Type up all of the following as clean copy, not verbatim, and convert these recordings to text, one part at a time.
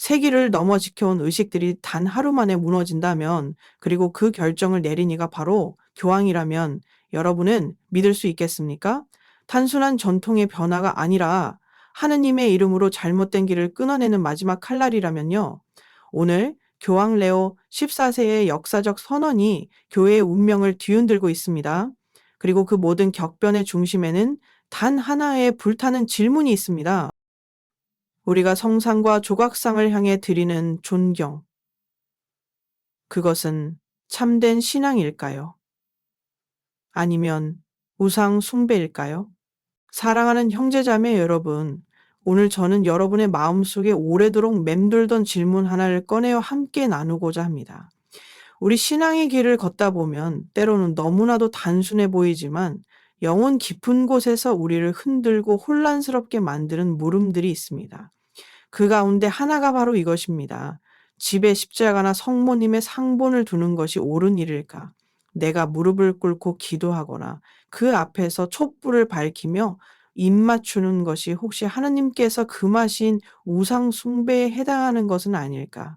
세기를 넘어 지켜온 의식들이 단 하루 만에 무너진다면, 그리고 그 결정을 내린 이가 바로 교황이라면 여러분은 믿을 수 있겠습니까? 단순한 전통의 변화가 아니라 하느님의 이름으로 잘못된 길을 끊어내는 마지막 칼날이라면요. 오늘 교황 레오 14세의 역사적 선언이 교회의 운명을 뒤흔들고 있습니다. 그리고 그 모든 격변의 중심에는 단 하나의 불타는 질문이 있습니다. 우리가 성상과 조각상을 향해 드리는 존경, 그것은 참된 신앙일까요? 아니면 우상 숭배일까요? 사랑하는 형제자매 여러분, 오늘 저는 여러분의 마음속에 오래도록 맴돌던 질문 하나를 꺼내어 함께 나누고자 합니다. 우리 신앙의 길을 걷다 보면 때로는 너무나도 단순해 보이지만 영혼 깊은 곳에서 우리를 흔들고 혼란스럽게 만드는 물음들이 있습니다. 그 가운데 하나가 바로 이것입니다. 집에 십자가나 성모님의 상본을 두는 것이 옳은 일일까? 내가 무릎을 꿇고 기도하거나 그 앞에서 촛불을 밝히며 입 맞추는 것이 혹시 하느님께서 금하신 우상 숭배에 해당하는 것은 아닐까?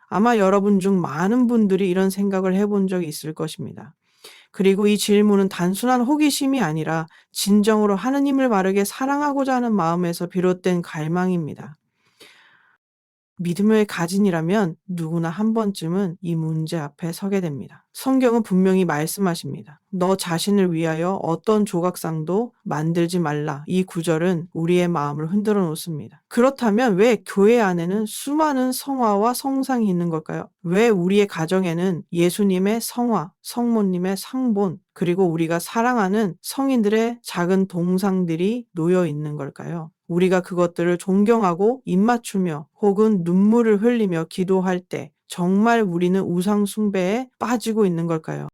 아마 여러분 중 많은 분들이 이런 생각을 해본 적이 있을 것입니다. 그리고 이 질문은 단순한 호기심이 아니라 진정으로 하느님을 바르게 사랑하고자 하는 마음에서 비롯된 갈망입니다. 믿음의 가진이라면 누구나 한 번쯤은 이 문제 앞에 서게 됩니다. 성경은 분명히 말씀하십니다. 너 자신을 위하여 어떤 조각상도 만들지 말라. 이 구절은 우리의 마음을 흔들어 놓습니다. 그렇다면 왜 교회 안에는 수많은 성화와 성상이 있는 걸까요? 왜 우리의 가정에는 예수님의 성화, 성모님의 상본, 그리고 우리가 사랑하는 성인들의 작은 동상들이 놓여 있는 걸까요? 우리가 그것들을 존경하고 입맞추며 혹은 눈물을 흘리며 기도할 때 정말 우리는 우상 숭배에 빠지고 있는 걸까요?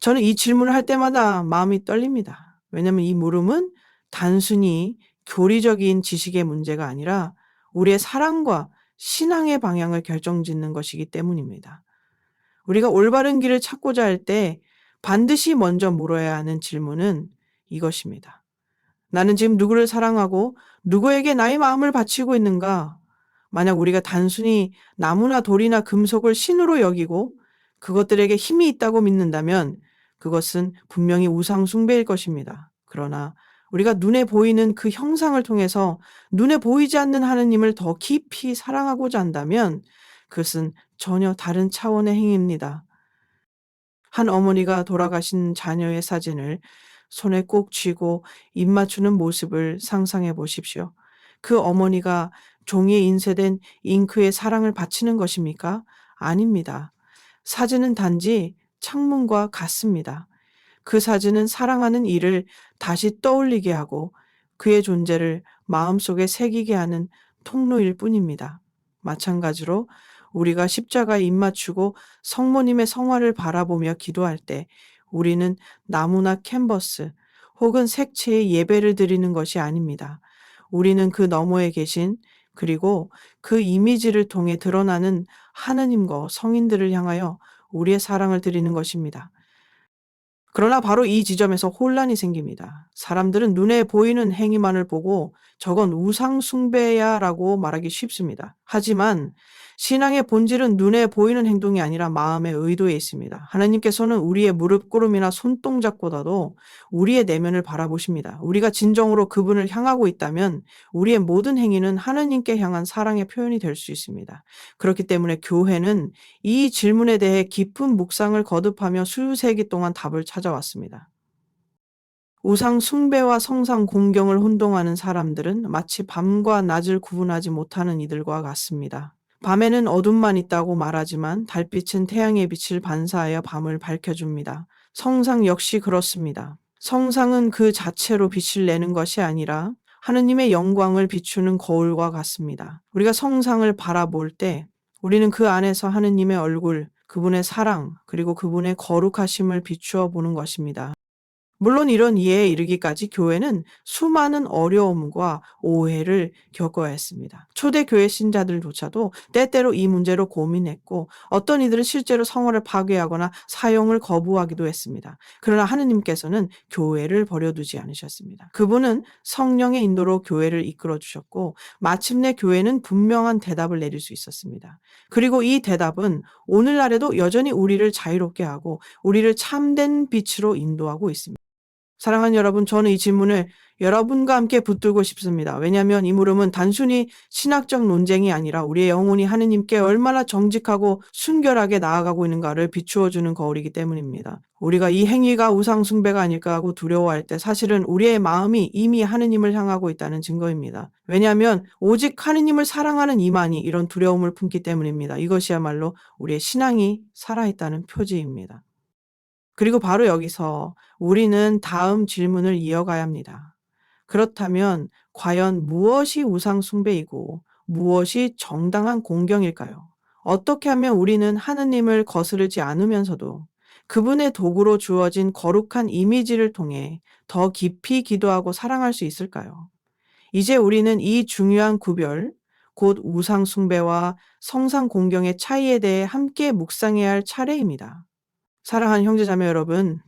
저는 이 질문을 할 때마다 마음이 떨립니다. 왜냐하면 이 물음은 단순히 교리적인 지식의 문제가 아니라 우리의 사랑과 신앙의 방향을 결정짓는 것이기 때문입니다. 우리가 올바른 길을 찾고자 할 때 반드시 먼저 물어야 하는 질문은 이것입니다. 나는 지금 누구를 사랑하고 누구에게 나의 마음을 바치고 있는가? 만약 우리가 단순히 나무나 돌이나 금속을 신으로 여기고 그것들에게 힘이 있다고 믿는다면 그것은 분명히 우상 숭배일 것입니다. 그러나 우리가 눈에 보이는 그 형상을 통해서 눈에 보이지 않는 하느님을 더 깊이 사랑하고자 한다면 그것은 전혀 다른 차원의 행위입니다. 한 어머니가 돌아가신 자녀의 사진을 손에 꼭 쥐고 입 맞추는 모습을 상상해 보십시오. 그 어머니가 종이에 인쇄된 잉크에 사랑을 바치는 것입니까? 아닙니다. 사진은 단지 창문과 같습니다. 그 사진은 사랑하는 이를 다시 떠올리게 하고 그의 존재를 마음속에 새기게 하는 통로일 뿐입니다. 마찬가지로 우리가 십자가에 입 맞추고 성모님의 성화를 바라보며 기도할 때 우리는 나무나 캔버스 혹은 색채의 예배를 드리는 것이 아닙니다. 우리는 그 너머에 계신 그리고 그 이미지를 통해 드러나는 하느님과 성인들을 향하여 우리의 사랑을 드리는 것입니다. 그러나 바로 이 지점에서 혼란이 생깁니다. 사람들은 눈에 보이는 행위만을 보고 저건 우상 숭배야라고 말하기 쉽습니다. 하지만 신앙의 본질은 눈에 보이는 행동이 아니라 마음의 의도에 있습니다. 하나님께서는 우리의 무릎 꿇음이나 손동작보다도 우리의 내면을 바라보십니다. 우리가 진정으로 그분을 향하고 있다면 우리의 모든 행위는 하나님께 향한 사랑의 표현이 될 수 있습니다. 그렇기 때문에 교회는 이 질문에 대해 깊은 묵상을 거듭하며 수세기 동안 답을 찾아왔습니다. 우상 숭배와 성상 공경을 혼동하는 사람들은 마치 밤과 낮을 구분하지 못하는 이들과 같습니다. 밤에는 어둠만 있다고 말하지만 달빛은 태양의 빛을 반사하여 밤을 밝혀줍니다. 성상 역시 그렇습니다. 성상은 그 자체로 빛을 내는 것이 아니라 하느님의 영광을 비추는 거울과 같습니다. 우리가 성상을 바라볼 때 우리는 그 안에서 하느님의 얼굴, 그분의 사랑, 그리고 그분의 거룩하심을 비추어 보는 것입니다. 물론 이런 이해에 이르기까지 교회는 수많은 어려움과 오해를 겪어야 했습니다. 초대교회 신자들조차도 때때로 이 문제로 고민했고 어떤 이들은 실제로 성화를 파괴하거나 사용을 거부하기도 했습니다. 그러나 하느님께서는 교회를 버려두지 않으셨습니다. 그분은 성령의 인도로 교회를 이끌어 주셨고 마침내 교회는 분명한 대답을 내릴 수 있었습니다. 그리고 이 대답은 오늘날에도 여전히 우리를 자유롭게 하고 우리를 참된 빛으로 인도하고 있습니다. 사랑하는 여러분, 저는 이 질문을 여러분과 함께 붙들고 싶습니다. 왜냐하면 이 물음은 단순히 신학적 논쟁이 아니라 우리의 영혼이 하느님께 얼마나 정직하고 순결하게 나아가고 있는가를 비추어주는 거울이기 때문입니다. 우리가 이 행위가 우상숭배가 아닐까 하고 두려워할 때 사실은 우리의 마음이 이미 하느님을 향하고 있다는 증거입니다. 왜냐하면 오직 하느님을 사랑하는 이만이 이런 두려움을 품기 때문입니다. 이것이야말로 우리의 신앙이 살아있다는 표지입니다. 그리고 바로 여기서 우리는 다음 질문을 이어가야 합니다. 그렇다면 과연 무엇이 우상숭배이고 무엇이 정당한 공경일까요? 어떻게 하면 우리는 하느님을 거스르지 않으면서도 그분의 도구로 주어진 거룩한 이미지를 통해 더 깊이 기도하고 사랑할 수 있을까요? 이제 우리는 이 중요한 구별, 곧 우상숭배와 성상공경의 차이에 대해 함께 묵상해야 할 차례입니다. 사랑하는 형제자매 여러분,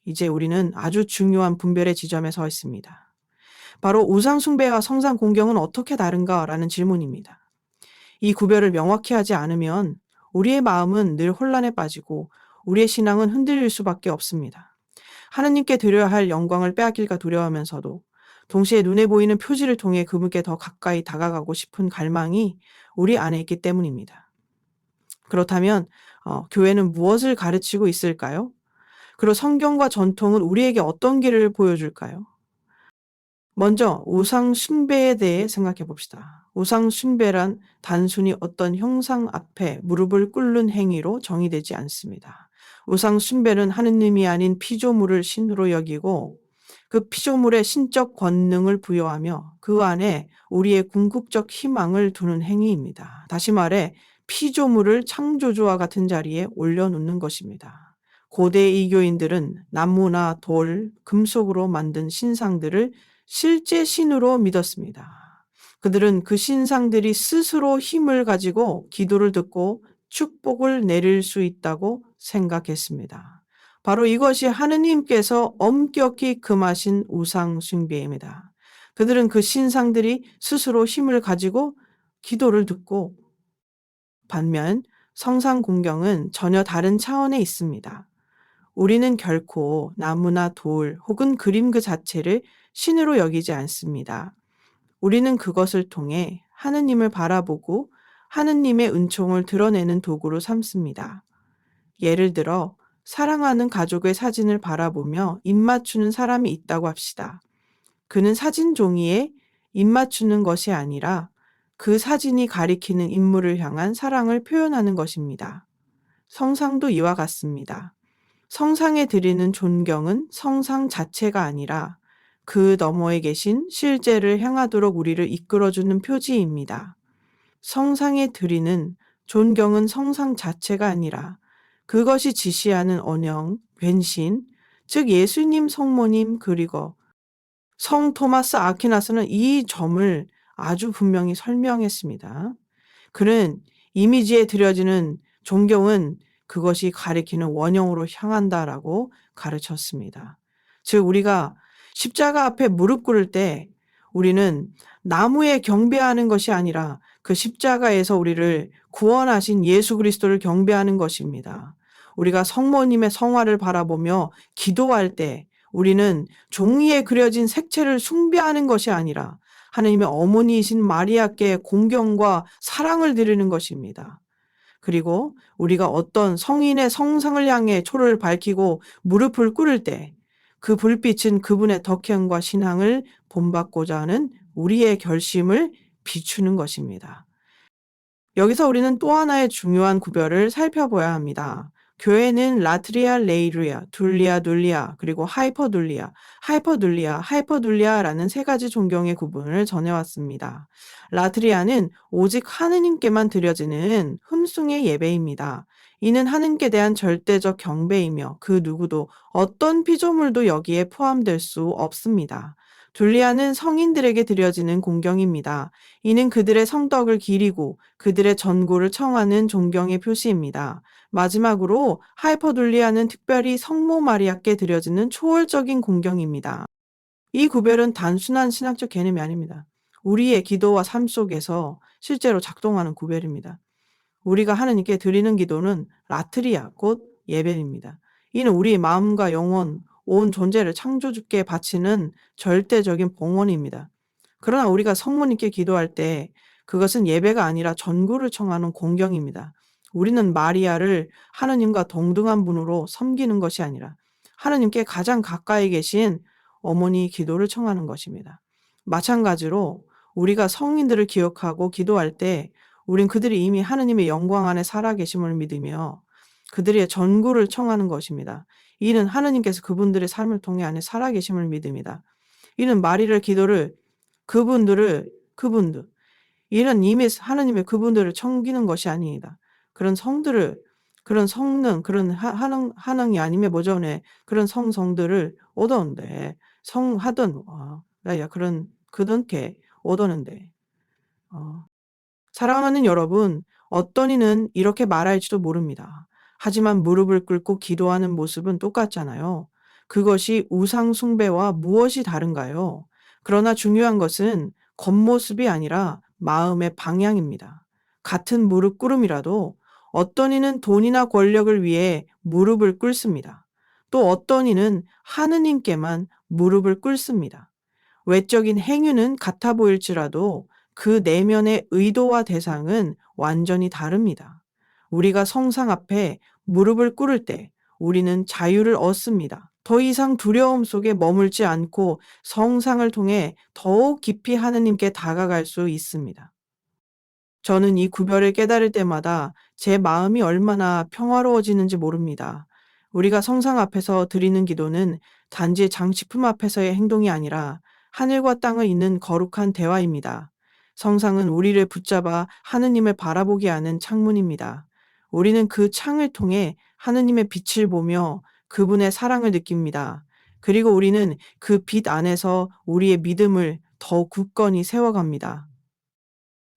이제 우리는 아주 중요한 분별의 지점에 서 있습니다. 바로 우상숭배와 성상공경은 어떻게 다른가라는 질문입니다. 이 구별을 명확히 하지 않으면 우리의 마음은 늘 혼란에 빠지고 우리의 신앙은 흔들릴 수밖에 없습니다. 하느님께 드려야 할 영광을 빼앗길까 두려워하면서도 동시에 눈에 보이는 표지를 통해 그분께 더 가까이 다가가고 싶은 갈망이 우리 안에 있기 때문입니다. 그렇다면 교회는 무엇을 가르치고 있을까요? 그리고 성경과 전통은 우리에게 어떤 길을 보여줄까요? 먼저 우상 숭배에 대해 생각해 봅시다. 우상 숭배란 단순히 어떤 형상 앞에 무릎을 꿇는 행위로 정의되지 않습니다. 우상 숭배는 하느님이 아닌 피조물을 신으로 여기고 그 피조물의 신적 권능을 부여하며 그 안에 우리의 궁극적 희망을 두는 행위입니다. 다시 말해 피조물을 창조주와 같은 자리에 올려놓는 것입니다. 고대 이교인들은 나무나 돌, 금속으로 만든 신상들을 실제 신으로 믿었습니다. 그들은 그 신상들이 스스로 힘을 가지고 기도를 듣고 축복을 내릴 수 있다고 생각했습니다. 바로 이것이 하느님께서 엄격히 금하신 우상 숭배입니다. 그들은 그 신상들이 스스로 힘을 가지고 기도를 듣고, 반면 성상 공경은 전혀 다른 차원에 있습니다. 우리는 결코 나무나 돌 혹은 그림 그 자체를 신으로 여기지 않습니다. 우리는 그것을 통해 하느님을 바라보고 하느님의 은총을 드러내는 도구로 삼습니다. 예를 들어 사랑하는 가족의 사진을 바라보며 입맞추는 사람이 있다고 합시다. 그는 사진 종이에 입맞추는 것이 아니라 그 사진이 가리키는 인물을 향한 사랑을 표현하는 것입니다. 성상도 이와 같습니다. 성상에 드리는 존경은 성상 자체가 아니라 그 너머에 계신 실제를 향하도록 우리를 이끌어주는 표지입니다. 성상에 드리는 존경은 성상 자체가 아니라 그것이 지시하는 언영, 벤신, 즉 예수님 성모님 그리고 성 토마스 아퀴나스는 이 점을 아주 분명히 설명했습니다. 그는 이미지에 드려지는 존경은 그것이 가리키는 원형으로 향한다라고 가르쳤습니다. 즉 우리가 십자가 앞에 무릎 꿇을 때 우리는 나무에 경배하는 것이 아니라 그 십자가에서 우리를 구원하신 예수 그리스도를 경배하는 것입니다. 우리가 성모님의 성화를 바라보며 기도할 때 우리는 종이에 그려진 색채를 숭배하는 것이 아니라 하나님의 어머니이신 마리아께 공경과 사랑을 드리는 것입니다. 그리고 우리가 어떤 성인의 성상을 향해 초를 밝히고 무릎을 꿇을 때 그 불빛은 그분의 덕행과 신앙을 본받고자 하는 우리의 결심을 비추는 것입니다. 여기서 우리는 또 하나의 중요한 구별을 살펴봐야 합니다. 교회는 라트리아, 레이루야, 둘리아, 둘리아, 그리고 하이퍼둘리아, 하이퍼둘리아, 하이퍼둘리아라는 세 가지 존경의 구분을 전해왔습니다. 라트리아는 오직 하느님께만 드려지는 흠숭의 예배입니다. 이는 하느님께 대한 절대적 경배이며 그 누구도 어떤 피조물도 여기에 포함될 수 없습니다. 둘리아는 성인들에게 드려지는 공경입니다. 이는 그들의 성덕을 기리고 그들의 전고를 청하는 존경의 표시입니다. 마지막으로 하이퍼둘리아는 특별히 성모 마리아께 드려지는 초월적인 공경입니다. 이 구별은 단순한 신학적 개념이 아닙니다. 우리의 기도와 삶 속에서 실제로 작동하는 구별입니다. 우리가 하느님께 드리는 기도는 라트리아, 곧 예배입니다. 이는 우리의 마음과 영혼, 온 존재를 창조주께 바치는 절대적인 봉헌입니다. 그러나 우리가 성모님께 기도할 때 그것은 예배가 아니라 전구를 청하는 공경입니다. 우리는 마리아를 하느님과 동등한 분으로 섬기는 것이 아니라 하느님께 가장 가까이 계신 어머니 기도를 청하는 것입니다. 마찬가지로 우리가 성인들을 기억하고 기도할 때 우린 그들이 이미 하느님의 영광 안에 살아계심을 믿으며 그들의 전구를 청하는 것입니다. 이는 하느님께서 그분들의 삶을 통해 안에 살아계심을 믿습니다. 이는 마리아의 기도를 그분들 이는 이미 하느님의 그분들을 섬기는 것이 아닙니다. 그런 성들을 그런 성능 그런 하능이 아니면 모전에 그런 성들을 얻었는데 성하던 야야 그런 그던께 얻었는데 사랑하는 여러분, 어떤 이는 이렇게 말할지도 모릅니다. 하지만 무릎을 꿇고 기도하는 모습은 똑같잖아요. 그것이 우상 숭배와 무엇이 다른가요? 그러나 중요한 것은 겉모습이 아니라 마음의 방향입니다. 같은 무릎 꿇음이라도 어떤 이는 돈이나 권력을 위해 무릎을 꿇습니다. 또 어떤 이는 하느님께만 무릎을 꿇습니다. 외적인 행위는 같아 보일지라도 그 내면의 의도와 대상은 완전히 다릅니다. 우리가 성상 앞에 무릎을 꿇을 때 우리는 자유를 얻습니다. 더 이상 두려움 속에 머물지 않고 성상을 통해 더욱 깊이 하느님께 다가갈 수 있습니다. 저는 이 구별을 깨달을 때마다 제 마음이 얼마나 평화로워지는지 모릅니다. 우리가 성상 앞에서 드리는 기도는 단지 장식품 앞에서의 행동이 아니라 하늘과 땅을 잇는 거룩한 대화입니다. 성상은 우리를 붙잡아 하느님을 바라보게 하는 창문입니다. 우리는 그 창을 통해 하느님의 빛을 보며 그분의 사랑을 느낍니다. 그리고 우리는 그 빛 안에서 우리의 믿음을 더 굳건히 세워갑니다.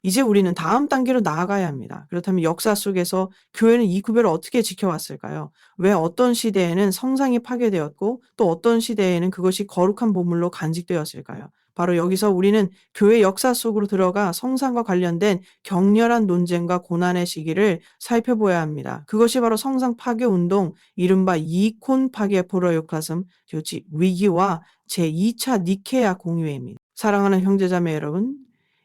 이제 우리는 다음 단계로 나아가야 합니다. 그렇다면 역사 속에서 교회는 이 구별을 어떻게 지켜왔을까요? 왜 어떤 시대에는 성상이 파괴되었고 또 어떤 시대에는 그것이 거룩한 보물로 간직되었을까요? 바로 여기서 우리는 교회 역사 속으로 들어가 성상과 관련된 격렬한 논쟁과 고난의 시기를 살펴보아야 합니다. 그것이 바로 성상 파괴 운동, 이른바 이콘 파괴 포로요카즘 교지 위기와 제2차 니케아 공유회입니다. 사랑하는 형제자매 여러분,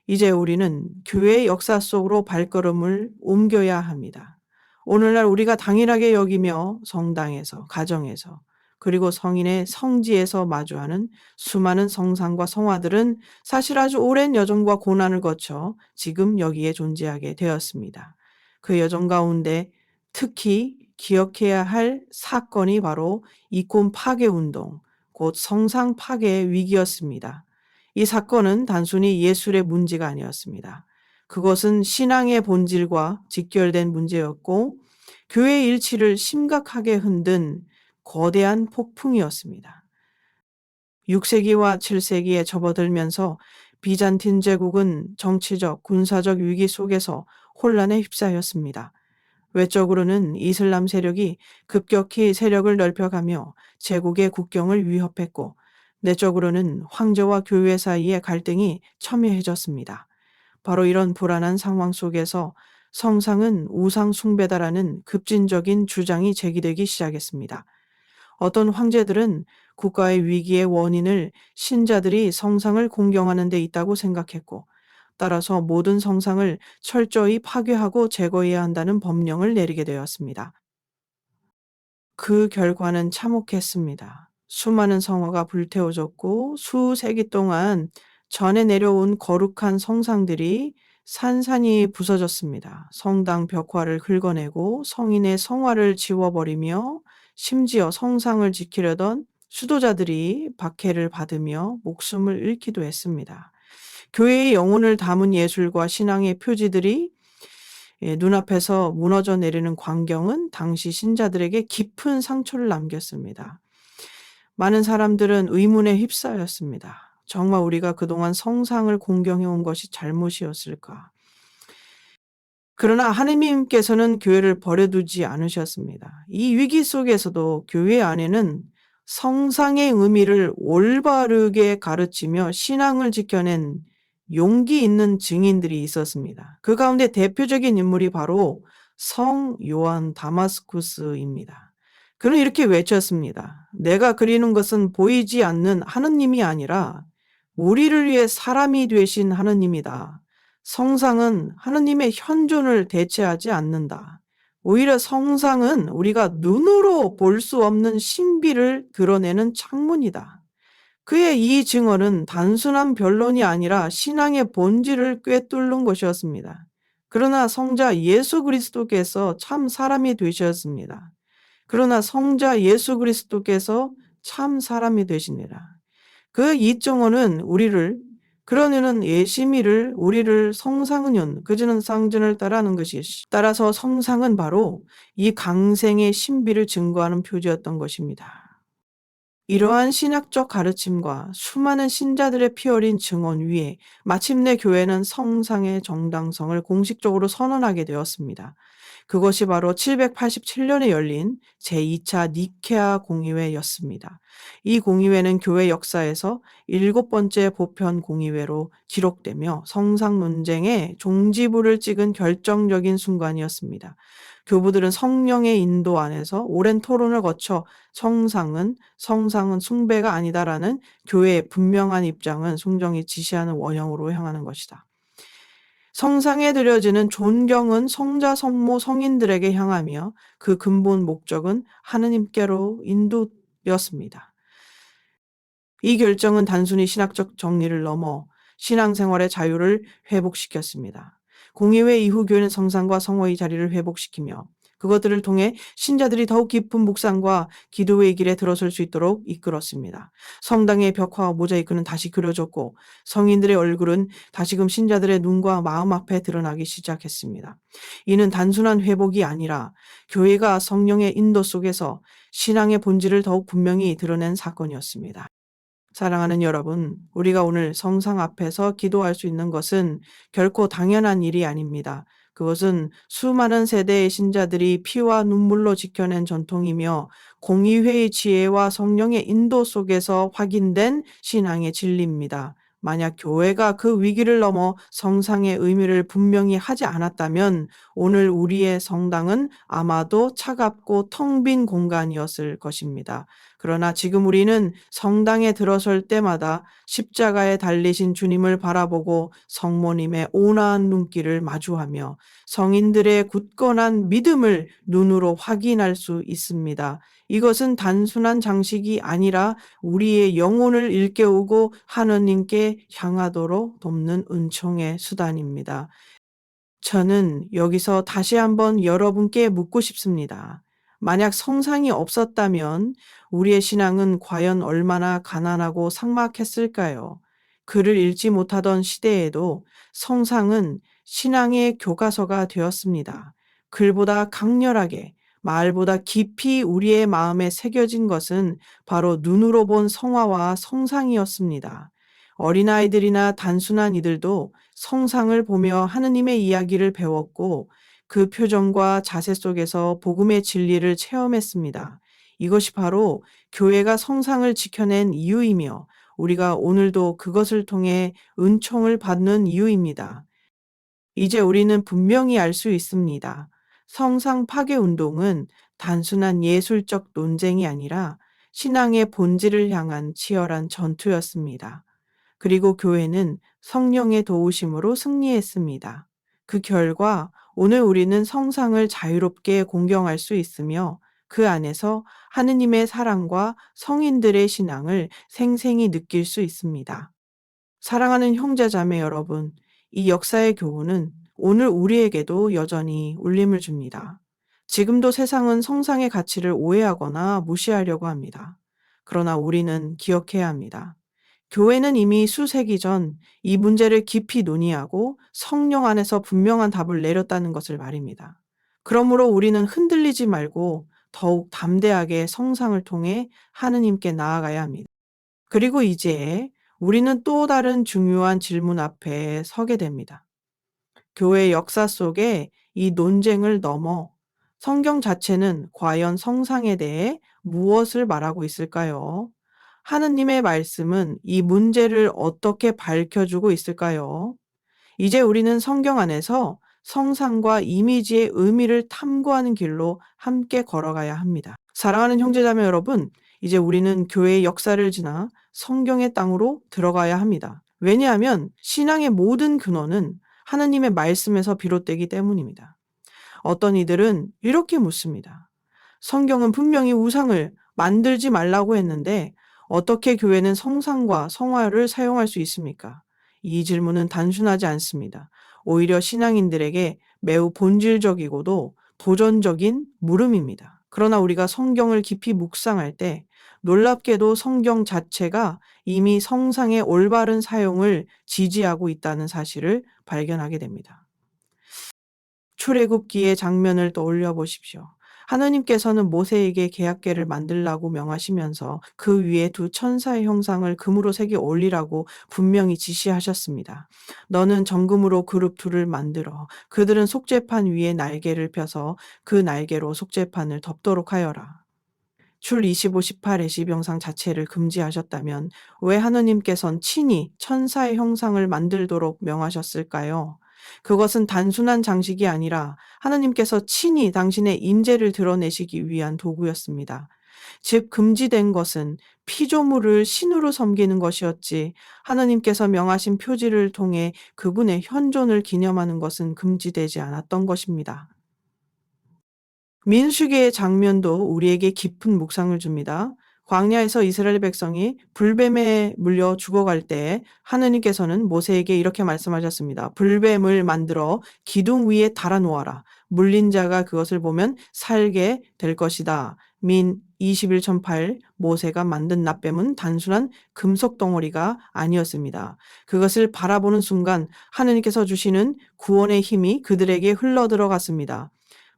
이제 우리는 교회의 역사 속으로 발걸음을 옮겨야 합니다. 오늘날 우리가 당연하게 여기며 성당에서, 가정에서, 그리고 성인의 성지에서 마주하는 수많은 성상과 성화들은 사실 아주 오랜 여정과 고난을 거쳐 지금 여기에 존재하게 되었습니다. 그 여정 가운데 특히 기억해야 할 사건이 바로 이콘 파괴 운동, 곧 성상 파괴의 위기였습니다. 이 사건은 단순히 예술의 문제가 아니었습니다. 그것은 신앙의 본질과 직결된 문제였고 교회의 일치를 심각하게 흔든 거대한 폭풍이었습니다. 6세기와 7세기에 접어들면서 비잔틴 제국은 정치적, 군사적 위기 속에서 혼란에 휩싸였습니다. 외적으로는 이슬람 세력이 급격히 세력을 넓혀가며 제국의 국경을 위협했고 내적으로는 황제와 교회 사이의 갈등이 첨예해졌습니다. 바로 이런 불안한 상황 속에서 성상은 우상 숭배다라는 급진적인 주장이 제기되기 시작했습니다. 어떤 황제들은 국가의 위기의 원인을 신자들이 성상을 공경하는 데 있다고 생각했고 따라서 모든 성상을 철저히 파괴하고 제거해야 한다는 법령을 내리게 되었습니다. 그 결과는 참혹했습니다. 수많은 성화가 불태워졌고 수세기 동안 전해 내려온 거룩한 성상들이 산산이 부서졌습니다. 성당 벽화를 긁어내고 성인의 성화를 지워버리며 심지어 성상을 지키려던 수도자들이 박해를 받으며 목숨을 잃기도 했습니다. 교회의 영혼을 담은 예술과 신앙의 표지들이 예, 눈앞에서 무너져 내리는 광경은 당시 신자들에게 깊은 상처를 남겼습니다. 많은 사람들은 의문에 휩싸였습니다. 정말 우리가 그동안 성상을 공경해온 것이 잘못이었을까? 그러나 하느님께서는 교회를 버려두지 않으셨습니다. 이 위기 속에서도 교회 안에는 성상의 의미를 올바르게 가르치며 신앙을 지켜낸 용기 있는 증인들이 있었습니다. 그 가운데 대표적인 인물이 바로 성 요한 다마스쿠스입니다. 그는 이렇게 외쳤습니다. 내가 그리는 것은 보이지 않는 하느님이 아니라 우리를 위해 사람이 되신 하느님이다. 성상은 하느님의 현존을 대체하지 않는다. 오히려 성상은 우리가 눈으로 볼 수 없는 신비를 드러내는 창문이다. 그의 이 증언은 단순한 변론이 아니라 신앙의 본질을 꿰뚫는 것이었습니다. 그러나 성자 예수 그리스도께서 참 사람이 되셨습니다. 그러나 성자 예수 그리스도께서 참 사람이 되시니라. 그 이정원은 우리를 그러려는 예시미를 우리를 성상은 그저는 상전을 따라하는 것이 따라서 성상은 바로 이 강생의 신비를 증거하는 표지였던 것입니다. 이러한 신학적 가르침과 수많은 신자들의 피 어린 증언 위에 마침내 교회는 성상의 정당성을 공식적으로 선언하게 되었습니다. 그것이 바로 787년에 열린 제2차 니케아 공의회였습니다. 이 공의회는 교회 역사에서 7번째 보편 공의회로 기록되며 성상 논쟁의 종지부를 찍은 결정적인 순간이었습니다. 교부들은 성령의 인도 안에서 오랜 토론을 거쳐 성상은 숭배가 아니다라는 교회의 분명한 입장은 성경이 지시하는 원형으로 향하는 것이다. 성상에 드려지는 존경은 성자, 성모, 성인들에게 향하며 그 근본 목적은 하느님께로 인도였습니다. 이 결정은 단순히 신학적 정리를 넘어 신앙생활의 자유를 회복시켰습니다. 공의회 이후 교회는 성상과 성호의 자리를 회복시키며 그것들을 통해 신자들이 더욱 깊은 묵상과 기도의 길에 들어설 수 있도록 이끌었습니다. 성당의 벽화와 모자이크는 다시 그려졌고 성인들의 얼굴은 다시금 신자들의 눈과 마음 앞에 드러나기 시작했습니다. 이는 단순한 회복이 아니라 교회가 성령의 인도 속에서 신앙의 본질을 더욱 분명히 드러낸 사건이었습니다. 사랑하는 여러분, 우리가 오늘 성상 앞에서 기도할 수 있는 것은 결코 당연한 일이 아닙니다. 그것은 수많은 세대의 신자들이 피와 눈물로 지켜낸 전통이며 공의회의 지혜와 성령의 인도 속에서 확인된 신앙의 진리입니다. 만약 교회가 그 위기를 넘어 성상의 의미를 분명히 하지 않았다면 오늘 우리의 성당은 아마도 차갑고 텅 빈 공간이었을 것입니다. 그러나 지금 우리는 성당에 들어설 때마다 십자가에 달리신 주님을 바라보고 성모님의 온화한 눈길을 마주하며 성인들의 굳건한 믿음을 눈으로 확인할 수 있습니다. 이것은 단순한 장식이 아니라 우리의 영혼을 일깨우고 하느님께 향하도록 돕는 은총의 수단입니다. 저는 여기서 다시 한번 여러분께 묻고 싶습니다. 만약 성상이 없었다면 우리의 신앙은 과연 얼마나 가난하고 삭막했을까요? 글을 읽지 못하던 시대에도 성상은 신앙의 교과서가 되었습니다. 글보다 강렬하게, 말보다 깊이 우리의 마음에 새겨진 것은 바로 눈으로 본 성화와 성상이었습니다. 어린아이들이나 단순한 이들도 성상을 보며 하느님의 이야기를 배웠고 그 표정과 자세 속에서 복음의 진리를 체험했습니다. 이것이 바로 교회가 성상을 지켜낸 이유이며 우리가 오늘도 그것을 통해 은총을 받는 이유입니다. 이제 우리는 분명히 알 수 있습니다. 성상 파괴 운동은 단순한 예술적 논쟁이 아니라 신앙의 본질을 향한 치열한 전투였습니다. 그리고 교회는 성령의 도우심으로 승리했습니다. 그 결과 오늘 우리는 성상을 자유롭게 공경할 수 있으며 그 안에서 하느님의 사랑과 성인들의 신앙을 생생히 느낄 수 있습니다. 사랑하는 형제자매 여러분, 이 역사의 교훈은 오늘 우리에게도 여전히 울림을 줍니다. 지금도 세상은 성상의 가치를 오해하거나 무시하려고 합니다. 그러나 우리는 기억해야 합니다. 교회는 이미 수세기 전 이 문제를 깊이 논의하고 성령 안에서 분명한 답을 내렸다는 것을 말입니다. 그러므로 우리는 흔들리지 말고 더욱 담대하게 성상을 통해 하느님께 나아가야 합니다. 그리고 이제 우리는 또 다른 중요한 질문 앞에 서게 됩니다. 교회 역사 속에 이 논쟁을 넘어 성경 자체는 과연 성상에 대해 무엇을 말하고 있을까요? 하느님의 말씀은 이 문제를 어떻게 밝혀주고 있을까요? 이제 우리는 성경 안에서 성상과 이미지의 의미를 탐구하는 길로 함께 걸어가야 합니다. 사랑하는 형제자매 여러분, 이제 우리는 교회의 역사를 지나 성경의 땅으로 들어가야 합니다. 왜냐하면 신앙의 모든 근원은 하느님의 말씀에서 비롯되기 때문입니다. 어떤 이들은 이렇게 묻습니다. 성경은 분명히 우상을 만들지 말라고 했는데 어떻게 교회는 성상과 성화를 사용할 수 있습니까? 이 질문은 단순하지 않습니다. 오히려 신앙인들에게 매우 본질적이고도 도전적인 물음입니다. 그러나 우리가 성경을 깊이 묵상할 때 놀랍게도 성경 자체가 이미 성상의 올바른 사용을 지지하고 있다는 사실을 발견하게 됩니다. 출애굽기의 장면을 떠올려 보십시오. 하나님께서는 모세에게 계약궤를 만들라고 명하시면서 그 위에 두 천사의 형상을 금으로 새겨 올리라고 분명히 지시하셨습니다. 너는 정금으로 그룹 둘을 만들어 그들은 속죄판 위에 날개를 펴서 그 날개로 속죄판을 덮도록 하여라. 출 25, 18의 시병상 자체를 금지하셨다면 왜 하느님께선 친히 천사의 형상을 만들도록 명하셨을까요? 그것은 단순한 장식이 아니라 하느님께서 친히 당신의 임재를 드러내시기 위한 도구였습니다. 즉 금지된 것은 피조물을 신으로 섬기는 것이었지 하느님께서 명하신 표지를 통해 그분의 현존을 기념하는 것은 금지되지 않았던 것입니다. 민수기의 장면도 우리에게 깊은 묵상을 줍니다. 광야에서 이스라엘 백성이 불뱀에 물려 죽어갈 때 하느님께서는 모세에게 이렇게 말씀하셨습니다. 불뱀을 만들어 기둥 위에 달아 놓아라. 물린 자가 그것을 보면 살게 될 것이다. 민 21:8 모세가 만든 납뱀은 단순한 금속 덩어리가 아니었습니다. 그것을 바라보는 순간 하느님께서 주시는 구원의 힘이 그들에게 흘러 들어갔습니다.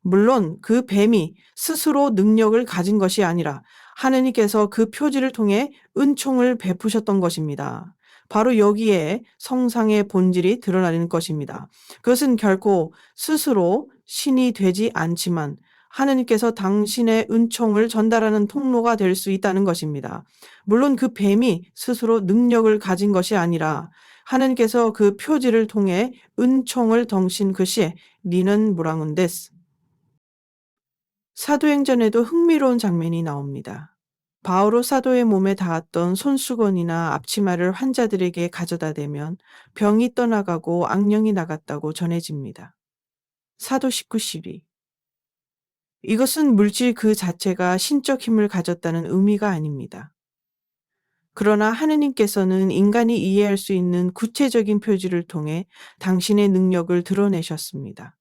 물론 그 뱀이 스스로 능력을 가진 것이 아니라 하느님께서 그 표지를 통해 은총을 베푸셨던 것입니다. 바로 여기에 성상의 본질이 드러나는 것입니다. 그것은 결코 스스로 신이 되지 않지만 하느님께서 당신의 은총을 전달하는 통로가 될 수 있다는 것입니다. 물론 그 뱀이 스스로 능력을 가진 것이 아니라 하느님께서 그 표지를 통해 은총을 덩신 그시에 니는 무랑운데스. 사도행전에도 흥미로운 장면이 나옵니다. 바오로 사도의 몸에 닿았던 손수건이나 앞치마를 환자들에게 가져다 대면 병이 떠나가고 악령이 나갔다고 전해집니다. 사도 19:12 이것은 물질 그 자체가 신적 힘을 가졌다는 의미가 아닙니다. 그러나 하느님께서는 인간이 이해할 수 있는 구체적인 표지를 통해 당신의 능력을 드러내셨습니다.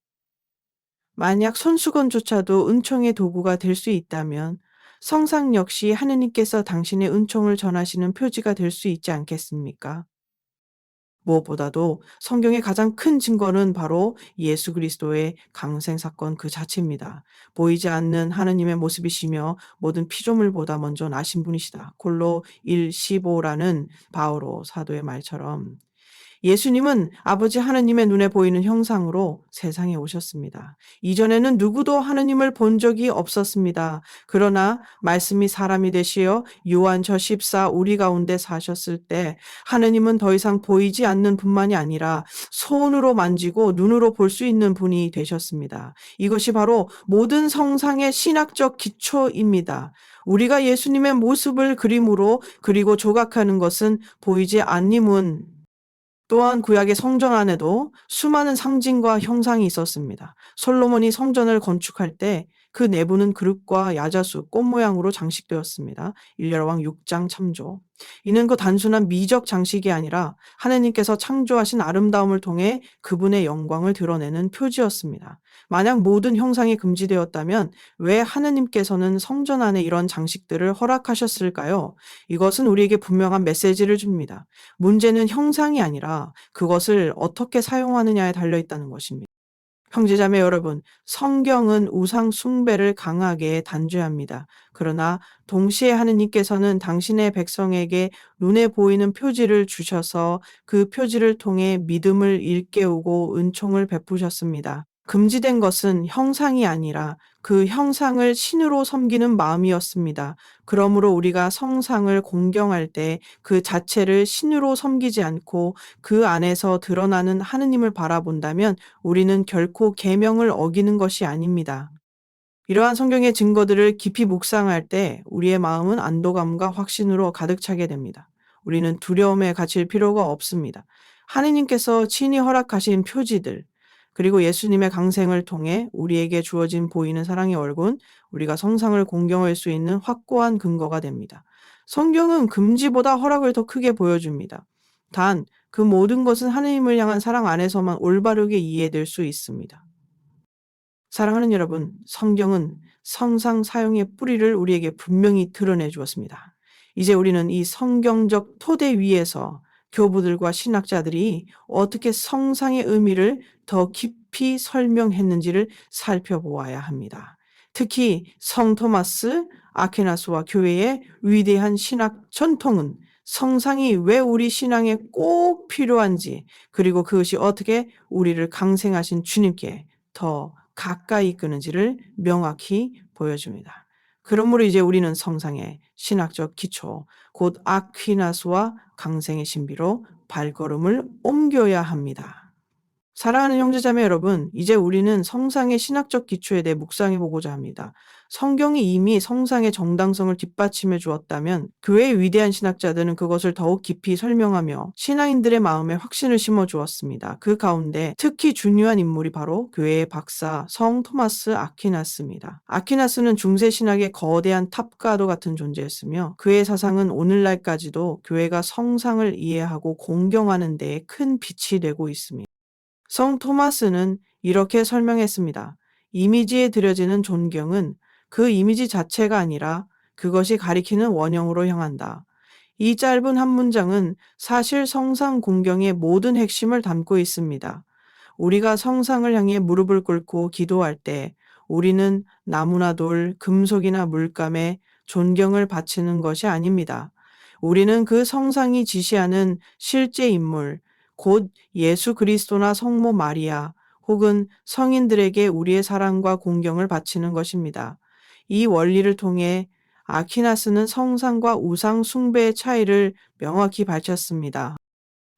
만약 손수건조차도 은총의 도구가 될 수 있다면 성상 역시 하느님께서 당신의 은총을 전하시는 표지가 될 수 있지 않겠습니까? 무엇보다도 성경의 가장 큰 증거는 바로 예수 그리스도의 강생 사건 그 자체입니다. 보이지 않는 하느님의 모습이시며 모든 피조물보다 먼저 나신 분이시다. 골로 1:15라는 바오로 사도의 말처럼 예수님은 아버지 하느님의 눈에 보이는 형상으로 세상에 오셨습니다. 이전에는 누구도 하느님을 본 적이 없었습니다. 그러나 말씀이 사람이 되시어 요한저 14 우리 가운데 사셨을 때 하느님은 더 이상 보이지 않는 분만이 아니라 손으로 만지고 눈으로 볼 수 있는 분이 되셨습니다. 이것이 바로 모든 성상의 신학적 기초입니다. 우리가 예수님의 모습을 그림으로 그리고 조각하는 것은 보이지 않님은 또한 구약의 성전 안에도 수많은 상징과 형상이 있었습니다. 솔로몬이 성전을 건축할 때 그 내부는 그릇과 야자수, 꽃 모양으로 장식되었습니다. 일려왕 6장 참조. 이는 그 단순한 미적 장식이 아니라 하느님께서 창조하신 아름다움을 통해 그분의 영광을 드러내는 표지였습니다. 만약 모든 형상이 금지되었다면 왜 하느님께서는 성전 안에 이런 장식들을 허락하셨을까요? 이것은 우리에게 분명한 메시지를 줍니다. 문제는 형상이 아니라 그것을 어떻게 사용하느냐에 달려 있다는 것입니다. 형제자매 여러분, 성경은 우상 숭배를 강하게 단죄합니다. 그러나 동시에 하느님께서는 당신의 백성에게 눈에 보이는 표지를 주셔서 그 표지를 통해 믿음을 일깨우고 은총을 베푸셨습니다. 금지된 것은 형상이 아니라 그 형상을 신으로 섬기는 마음이었습니다. 그러므로 우리가 성상을 공경할 때 그 자체를 신으로 섬기지 않고 그 안에서 드러나는 하느님을 바라본다면 우리는 결코 계명을 어기는 것이 아닙니다. 이러한 성경의 증거들을 깊이 묵상할 때 우리의 마음은 안도감과 확신으로 가득 차게 됩니다. 우리는 두려움에 갇힐 필요가 없습니다. 하느님께서 친히 허락하신 표지들, 그리고 예수님의 강생을 통해 우리에게 주어진 보이는 사랑의 얼굴은 우리가 성상을 공경할 수 있는 확고한 근거가 됩니다. 성경은 금지보다 허락을 더 크게 보여줍니다. 단, 그 모든 것은 하느님을 향한 사랑 안에서만 올바르게 이해될 수 있습니다. 사랑하는 여러분, 성경은 성상 사용의 뿌리를 우리에게 분명히 드러내 주었습니다. 이제 우리는 이 성경적 토대 위에서 교부들과 신학자들이 어떻게 성상의 의미를 더 깊이 설명했는지를 살펴보아야 합니다. 특히 성 토마스 아퀴나스와 교회의 위대한 신학 전통은 성상이 왜 우리 신앙에 꼭 필요한지, 그리고 그것이 어떻게 우리를 강생하신 주님께 더 가까이 이끄는지를 명확히 보여줍니다. 그러므로 이제 우리는 성상의 신학적 기초, 곧 아퀴나스와 강생의 신비로 발걸음을 옮겨야 합니다. 사랑하는 형제자매 여러분, 이제 우리는 성상의 신학적 기초에 대해 묵상해 보고자 합니다. 성경이 이미 성상의 정당성을 뒷받침해 주었다면 교회의 위대한 신학자들은 그것을 더욱 깊이 설명하며 신앙인들의 마음에 확신을 심어 주었습니다. 그 가운데 특히 중요한 인물이 바로 교회의 박사 성 토마스 아퀴나스입니다. 아퀴나스는 중세 신학의 거대한 탑가도 같은 존재였으며 그의 사상은 오늘날까지도 교회가 성상을 이해하고 공경하는 데에 큰 빛이 되고 있습니다. 성 토마스는 이렇게 설명했습니다. 이미지에 드려지는 존경은 그 이미지 자체가 아니라 그것이 가리키는 원형으로 향한다. 이 짧은 한 문장은 사실 성상 공경의 모든 핵심을 담고 있습니다. 우리가 성상을 향해 무릎을 꿇고 기도할 때 우리는 나무나 돌, 금속이나 물감에 존경을 바치는 것이 아닙니다. 우리는 그 성상이 지시하는 실제 인물, 곧 예수 그리스도나 성모 마리아 혹은 성인들에게 우리의 사랑과 공경을 바치는 것입니다. 이 원리를 통해 아퀴나스는 성상과 우상 숭배의 차이를 명확히 밝혔습니다.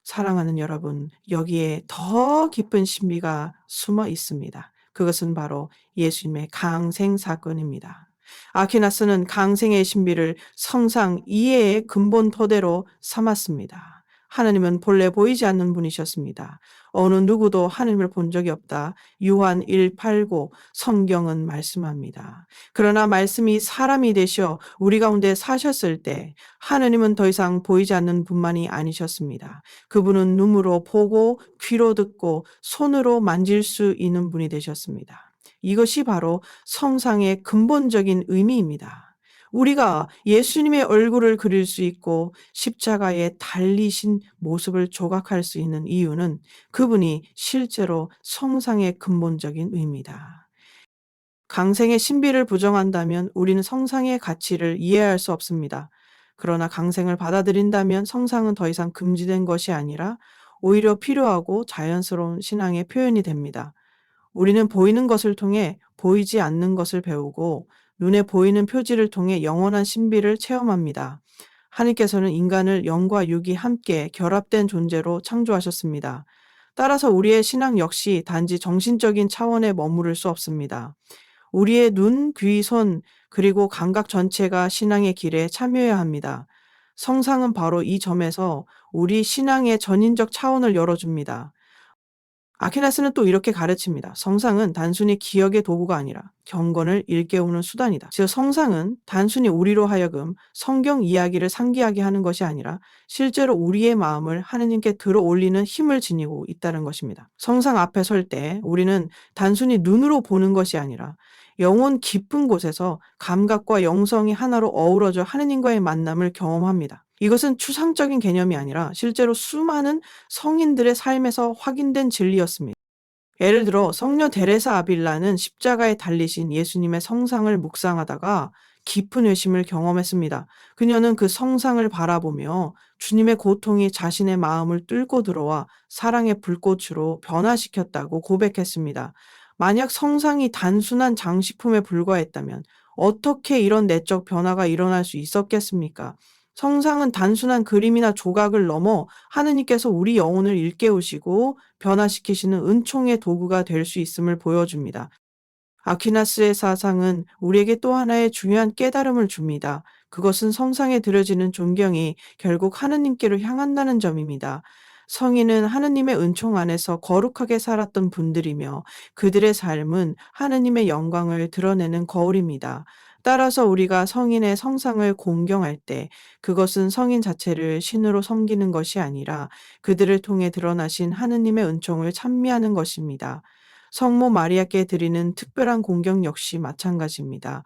사랑하는 여러분, 여기에 더 깊은 신비가 숨어 있습니다. 그것은 바로 예수님의 강생 사건입니다. 아퀴나스는 강생의 신비를 성상 이해의 근본 토대로 삼았습니다. 하나님은 본래 보이지 않는 분이셨습니다. 어느 누구도 하나님을 본 적이 없다. 요한 1:8고 성경은 말씀합니다. 그러나 말씀이 사람이 되셔 우리 가운데 사셨을 때 하나님은 더 이상 보이지 않는 분만이 아니셨습니다. 그분은 눈으로 보고 귀로 듣고 손으로 만질 수 있는 분이 되셨습니다. 이것이 바로 성상의 근본적인 의미입니다. 우리가 예수님의 얼굴을 그릴 수 있고 십자가에 달리신 모습을 조각할 수 있는 이유는 그분이 실제로 성상의 근본적인 의미다. 강생의 신비를 부정한다면 우리는 성상의 가치를 이해할 수 없습니다. 그러나 강생을 받아들인다면 성상은 더 이상 금지된 것이 아니라 오히려 필요하고 자연스러운 신앙의 표현이 됩니다. 우리는 보이는 것을 통해 보이지 않는 것을 배우고 눈에 보이는 표지를 통해 영원한 신비를 체험합니다. 하나님께서는 인간을 영과 육이 함께 결합된 존재로 창조하셨습니다. 따라서 우리의 신앙 역시 단지 정신적인 차원에 머무를 수 없습니다. 우리의 눈, 귀, 손, 그리고 감각 전체가 신앙의 길에 참여해야 합니다. 성상은 바로 이 점에서 우리 신앙의 전인적 차원을 열어줍니다. 아퀴나스는 또 이렇게 가르칩니다. 성상은 단순히 기억의 도구가 아니라 경건을 일깨우는 수단이다. 즉 성상은 단순히 우리로 하여금 성경 이야기를 상기하게 하는 것이 아니라 실제로 우리의 마음을 하느님께 들어 올리는 힘을 지니고 있다는 것입니다. 성상 앞에 설 때 우리는 단순히 눈으로 보는 것이 아니라 영혼 깊은 곳에서 감각과 영성이 하나로 어우러져 하느님과의 만남을 경험합니다. 이것은 추상적인 개념이 아니라 실제로 수많은 성인들의 삶에서 확인된 진리였습니다. 예를 들어 성녀 데레사 아빌라는 십자가에 달리신 예수님의 성상을 묵상하다가 깊은 회심을 경험했습니다. 그녀는 그 성상을 바라보며 주님의 고통이 자신의 마음을 뚫고 들어와 사랑의 불꽃으로 변화시켰다고 고백했습니다. 만약 성상이 단순한 장식품에 불과했다면 어떻게 이런 내적 변화가 일어날 수 있었겠습니까? 성상은 단순한 그림이나 조각을 넘어 하느님께서 우리 영혼을 일깨우시고 변화시키시는 은총의 도구가 될 수 있음을 보여줍니다. 아퀴나스의 사상은 우리에게 또 하나의 중요한 깨달음을 줍니다. 그것은 성상에 드려지는 존경이 결국 하느님께로 향한다는 점입니다. 성인은 하느님의 은총 안에서 거룩하게 살았던 분들이며 그들의 삶은 하느님의 영광을 드러내는 거울입니다. 따라서 우리가 성인의 성상을 공경할 때 그것은 성인 자체를 신으로 섬기는 것이 아니라 그들을 통해 드러나신 하느님의 은총을 찬미하는 것입니다. 성모 마리아께 드리는 특별한 공경 역시 마찬가지입니다.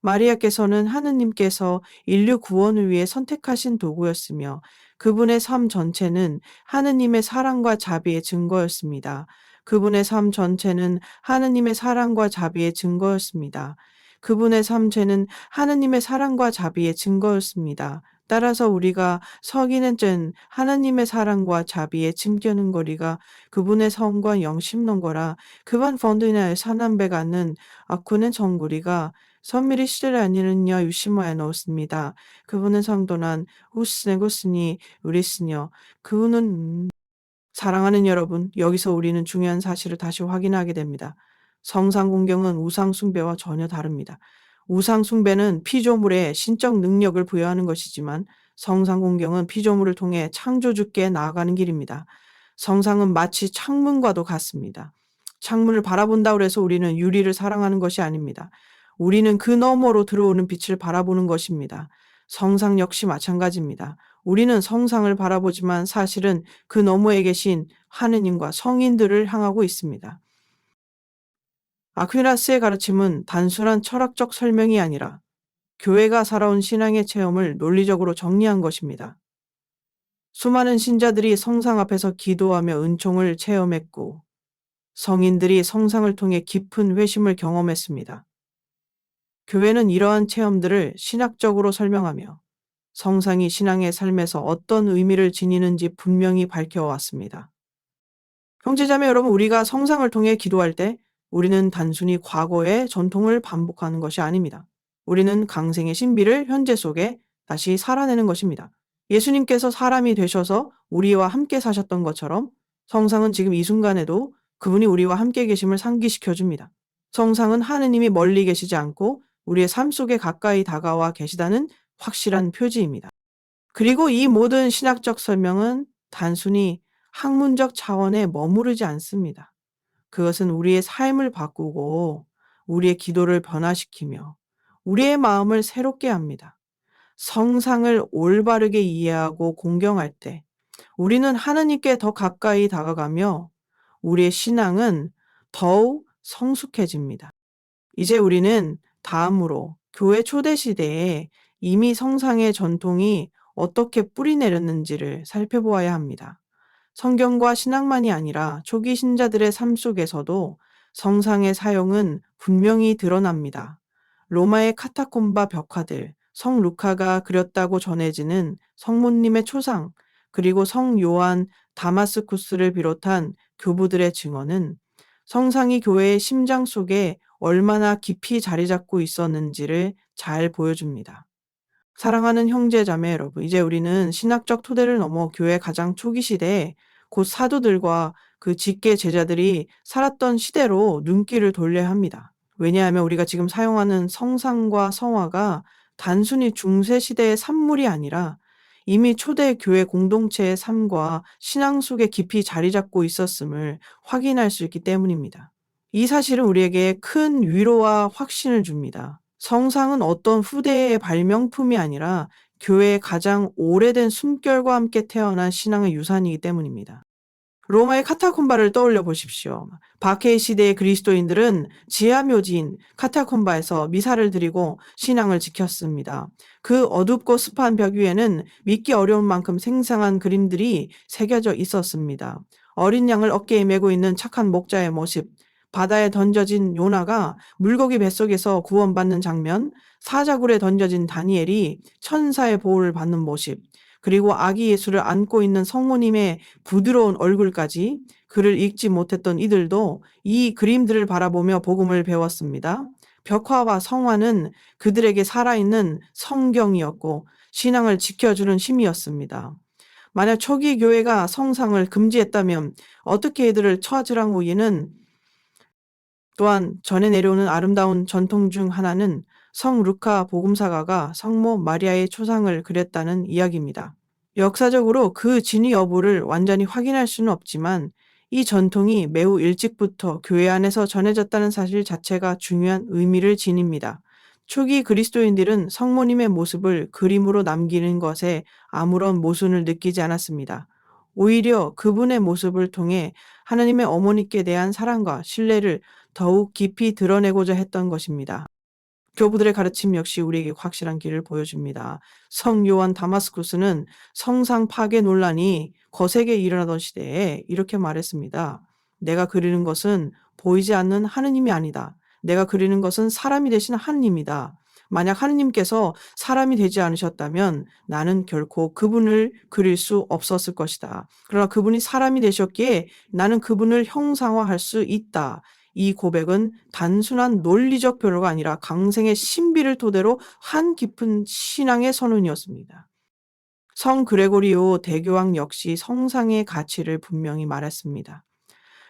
마리아께서는 하느님께서 인류 구원을 위해 선택하신 도구였으며 그분의 삶 전체는 하느님의 사랑과 자비의 증거였습니다. 그분의 삶 전체는 하느님의 사랑과 자비의 증거였습니다. 그분의 삶체는 하느님의 사랑과 자비의 증거였습니다. 따라서 우리가 석이는 쩐 하느님의 사랑과 자비의 침견는거리가 그분의 성과 영심론거라 그반 펀드나의 사남배가는 아쿠는 정구리가 선미리 시절에 아니는요 유시모에 넣었습니다. 그분은 성도난 후스네고스니 우리스녀 그분은 사랑하는 여러분, 여기서 우리는 중요한 사실을 다시 확인하게 됩니다. 성상 공경은 우상 숭배와 전혀 다릅니다. 우상 숭배는 피조물에 신적 능력을 부여하는 것이지만 성상 공경은 피조물을 통해 창조주께 나아가는 길입니다. 성상은 마치 창문과도 같습니다. 창문을 바라본다고 해서 우리는 유리를 사랑하는 것이 아닙니다. 우리는 그 너머로 들어오는 빛을 바라보는 것입니다. 성상 역시 마찬가지입니다. 우리는 성상을 바라보지만 사실은 그 너머에 계신 하느님과 성인들을 향하고 있습니다. 아퀴나스의 가르침은 단순한 철학적 설명이 아니라 교회가 살아온 신앙의 체험을 논리적으로 정리한 것입니다. 수많은 신자들이 성상 앞에서 기도하며 은총을 체험했고 성인들이 성상을 통해 깊은 회심을 경험했습니다. 교회는 이러한 체험들을 신학적으로 설명하며 성상이 신앙의 삶에서 어떤 의미를 지니는지 분명히 밝혀왔습니다. 형제자매 여러분, 우리가 성상을 통해 기도할 때 우리는 단순히 과거의 전통을 반복하는 것이 아닙니다. 우리는 강생의 신비를 현재 속에 다시 살아내는 것입니다. 예수님께서 사람이 되셔서 우리와 함께 사셨던 것처럼 성상은 지금 이 순간에도 그분이 우리와 함께 계심을 상기시켜 줍니다. 성상은 하느님이 멀리 계시지 않고 우리의 삶 속에 가까이 다가와 계시다는 확실한 표지입니다. 그리고 이 모든 신학적 설명은 단순히 학문적 차원에 머무르지 않습니다. 그것은 우리의 삶을 바꾸고 우리의 기도를 변화시키며 우리의 마음을 새롭게 합니다. 성상을 올바르게 이해하고 공경할 때 우리는 하느님께 더 가까이 다가가며 우리의 신앙은 더욱 성숙해집니다. 이제 우리는 다음으로 교회 초대 시대에 이미 성상의 전통이 어떻게 뿌리 내렸는지를 살펴보아야 합니다. 성경과 신학만이 아니라 초기 신자들의 삶 속에서도 성상의 사용은 분명히 드러납니다. 로마의 카타콤바 벽화들, 성 루카가 그렸다고 전해지는 성모님의 초상, 그리고 성 요한 다마스쿠스를 비롯한 교부들의 증언은 성상이 교회의 심장 속에 얼마나 깊이 자리 잡고 있었는지를 잘 보여줍니다. 사랑하는 형제 자매 여러분, 이제 우리는 신학적 토대를 넘어 교회 가장 초기 시대에 곧 사도들과 그 직계 제자들이 살았던 시대로 눈길을 돌려야 합니다. 왜냐하면 우리가 지금 사용하는 성상과 성화가 단순히 중세 시대의 산물이 아니라 이미 초대 교회 공동체의 삶과 신앙 속에 깊이 자리 잡고 있었음을 확인할 수 있기 때문입니다. 이 사실은 우리에게 큰 위로와 확신을 줍니다. 성상은 어떤 후대의 발명품이 아니라 교회의 가장 오래된 숨결과 함께 태어난 신앙의 유산이기 때문입니다. 로마의 카타콤바를 떠올려 보십시오. 바케 시대의 그리스도인들은 지하 묘지인 카타콤바에서 미사를 드리고 신앙을 지켰습니다. 그 어둡고 습한 벽 위에는 믿기 어려운 만큼 생생한 그림들이 새겨져 있었습니다. 어린 양을 어깨에 메고 있는 착한 목자의 모습, 바다에 던져진 요나가 물고기 뱃속에서 구원받는 장면, 사자굴에 던져진 다니엘이 천사의 보호를 받는 모습, 그리고 아기 예수를 안고 있는 성모님의 부드러운 얼굴까지, 그를 읽지 못했던 이들도 이 그림들을 바라보며 복음을 배웠습니다. 벽화와 성화는 그들에게 살아있는 성경이었고 신앙을 지켜주는 힘이었습니다. 만약 초기 교회가 성상을 금지했다면 어떻게 이들을 찾으란 후에는 또한 전해 내려오는 아름다운 전통 중 하나는 성 루카 복음사가가 성모 마리아의 초상을 그렸다는 이야기입니다. 역사적으로 그 진위 여부를 완전히 확인할 수는 없지만 이 전통이 매우 일찍부터 교회 안에서 전해졌다는 사실 자체가 중요한 의미를 지닙니다. 초기 그리스도인들은 성모님의 모습을 그림으로 남기는 것에 아무런 모순을 느끼지 않았습니다. 오히려 그분의 모습을 통해 하나님의 어머니께 대한 사랑과 신뢰를 더욱 깊이 드러내고자 했던 것입니다. 교부들의 가르침 역시 우리에게 확실한 길을 보여줍니다. 성 요한 다마스쿠스는 성상 파괴 논란이 거세게 일어나던 시대에 이렇게 말했습니다. 내가 그리는 것은 보이지 않는 하느님이 아니다. 내가 그리는 것은 사람이 되신 하느님이다. 만약 하느님께서 사람이 되지 않으셨다면 나는 결코 그분을 그릴 수 없었을 것이다. 그러나 그분이 사람이 되셨기에 나는 그분을 형상화할 수 있다. 이 고백은 단순한 논리적 변호가 아니라 강생의 신비를 토대로 한 깊은 신앙의 선언이었습니다. 성 그레고리오 대교황 역시 성상의 가치를 분명히 말했습니다.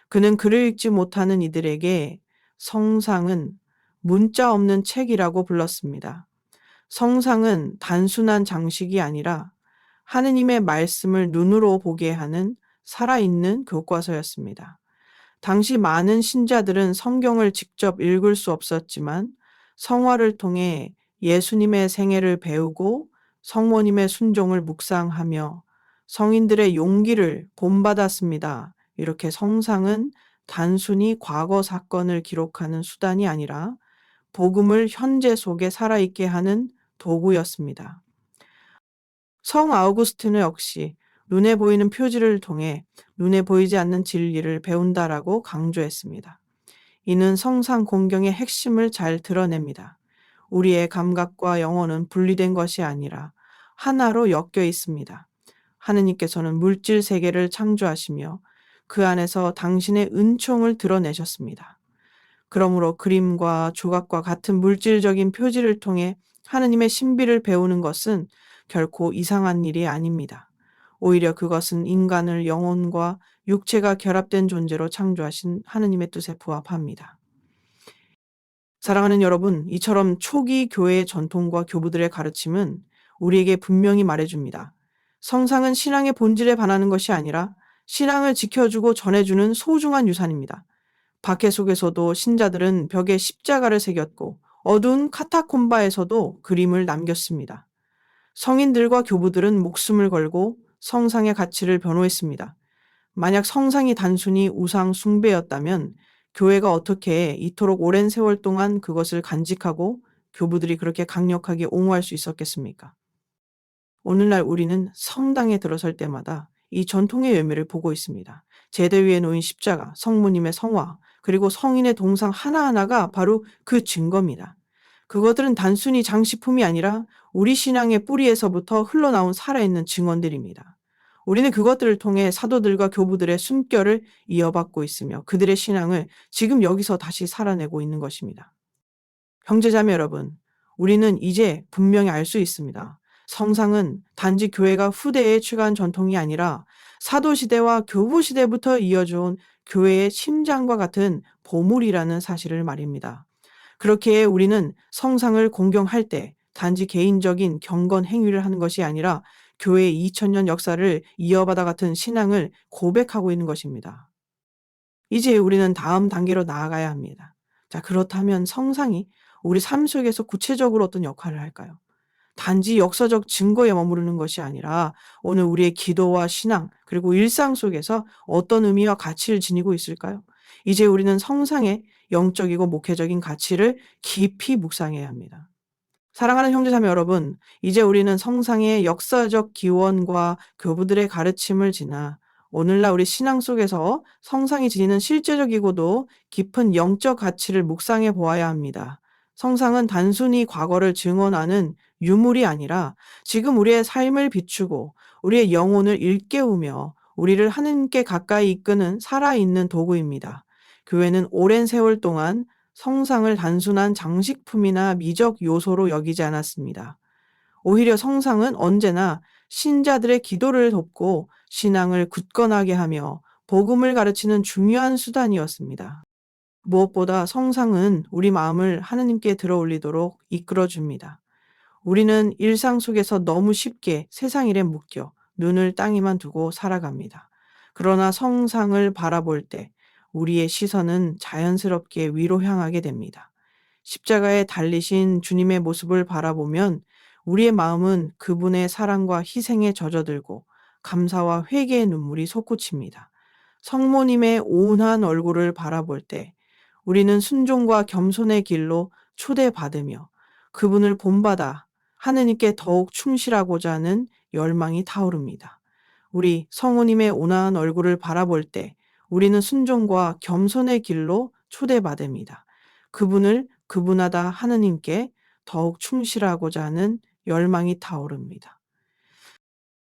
그는 글을 읽지 못하는 이들에게 성상은 문자 없는 책이라고 불렀습니다. 성상은 단순한 장식이 아니라 하느님의 말씀을 눈으로 보게 하는 살아있는 교과서였습니다. 당시 많은 신자들은 성경을 직접 읽을 수 없었지만 성화를 통해 예수님의 생애를 배우고 성모님의 순종을 묵상하며 성인들의 용기를 본받았습니다. 이렇게 성상은 단순히 과거 사건을 기록하는 수단이 아니라 복음을 현재 속에 살아있게 하는 도구였습니다. 성 아우구스티누 역시 눈에 보이는 표지를 통해 눈에 보이지 않는 진리를 배운다라고 강조했습니다. 이는 성상 공경의 핵심을 잘 드러냅니다. 우리의 감각과 영혼은 분리된 것이 아니라 하나로 엮여 있습니다. 하느님께서는 물질 세계를 창조하시며 그 안에서 당신의 은총을 드러내셨습니다. 그러므로 그림과 조각과 같은 물질적인 표지를 통해 하느님의 신비를 배우는 것은 결코 이상한 일이 아닙니다. 오히려 그것은 인간을 영혼과 육체가 결합된 존재로 창조하신 하느님의 뜻에 부합합니다. 사랑하는 여러분, 이처럼 초기 교회의 전통과 교부들의 가르침은 우리에게 분명히 말해줍니다. 성상은 신앙의 본질에 반하는 것이 아니라 신앙을 지켜주고 전해주는 소중한 유산입니다. 박해 속에서도 신자들은 벽에 십자가를 새겼고 어두운 카타콤바에서도 그림을 남겼습니다. 성인들과 교부들은 목숨을 걸고 성상의 가치를 변호했습니다. 만약 성상이 단순히 우상 숭배였다면 교회가 어떻게 이토록 오랜 세월 동안 그것을 간직하고 교부들이 그렇게 강력하게 옹호할 수 있었겠습니까? 오늘날 우리는 성당에 들어설 때마다 이 전통의 열매를 보고 있습니다. 제대 위에 놓인 십자가, 성모님의 성화, 그리고 성인의 동상 하나하나가 바로 그 증거입니다. 그것들은 단순히 장식품이 아니라 우리 신앙의 뿌리에서부터 흘러나온 살아있는 증언들입니다. 우리는 그것들을 통해 사도들과 교부들의 숨결을 이어받고 있으며 그들의 신앙을 지금 여기서 다시 살아내고 있는 것입니다. 형제자매 여러분, 우리는 이제 분명히 알 수 있습니다. 성상은 단지 교회가 후대에 취한 전통이 아니라 사도시대와 교부시대부터 이어져온 교회의 심장과 같은 보물이라는 사실을 말입니다. 그렇게 우리는 성상을 공경할 때 단지 개인적인 경건 행위를 하는 것이 아니라 교회의 2000년 역사를 이어받아 같은 신앙을 고백하고 있는 것입니다. 이제 우리는 다음 단계로 나아가야 합니다. 자, 그렇다면 성상이 우리 삶 속에서 구체적으로 어떤 역할을 할까요? 단지 역사적 증거에 머무르는 것이 아니라 오늘 우리의 기도와 신앙, 그리고 일상 속에서 어떤 의미와 가치를 지니고 있을까요? 이제 우리는 성상의 영적이고 목회적인 가치를 깊이 묵상해야 합니다. 사랑하는 형제자매 여러분, 이제 우리는 성상의 역사적 기원과 교부들의 가르침을 지나 오늘날 우리 신앙 속에서 성상이 지니는 실제적이고도 깊은 영적 가치를 묵상해 보아야 합니다. 성상은 단순히 과거를 증언하는 유물이 아니라 지금 우리의 삶을 비추고 우리의 영혼을 일깨우며 우리를 하나님께 가까이 이끄는 살아있는 도구입니다. 교회는 오랜 세월 동안 성상을 단순한 장식품이나 미적 요소로 여기지 않았습니다. 오히려 성상은 언제나 신자들의 기도를 돕고 신앙을 굳건하게 하며 복음을 가르치는 중요한 수단이었습니다. 무엇보다 성상은 우리 마음을 하느님께 들어올리도록 이끌어줍니다. 우리는 일상 속에서 너무 쉽게 세상 일에 묶여 눈을 땅에만 두고 살아갑니다. 그러나 성상을 바라볼 때 우리의 시선은 자연스럽게 위로 향하게 됩니다. 십자가에 달리신 주님의 모습을 바라보면 우리의 마음은 그분의 사랑과 희생에 젖어들고 감사와 회개의 눈물이 솟구칩니다. 성모님의 온한 얼굴을 바라볼 때 우리는 순종과 겸손의 길로 초대받으며 그분을 본받아 하느님께 더욱 충실하고자 하는 열망이 타오릅니다. 우리 성우님의 온화한 얼굴을 바라볼 때 우리는 순종과 겸손의 길로 초대받습니다. 그분을 그분하다 하느님께 더욱 충실하고자 하는 열망이 타오릅니다.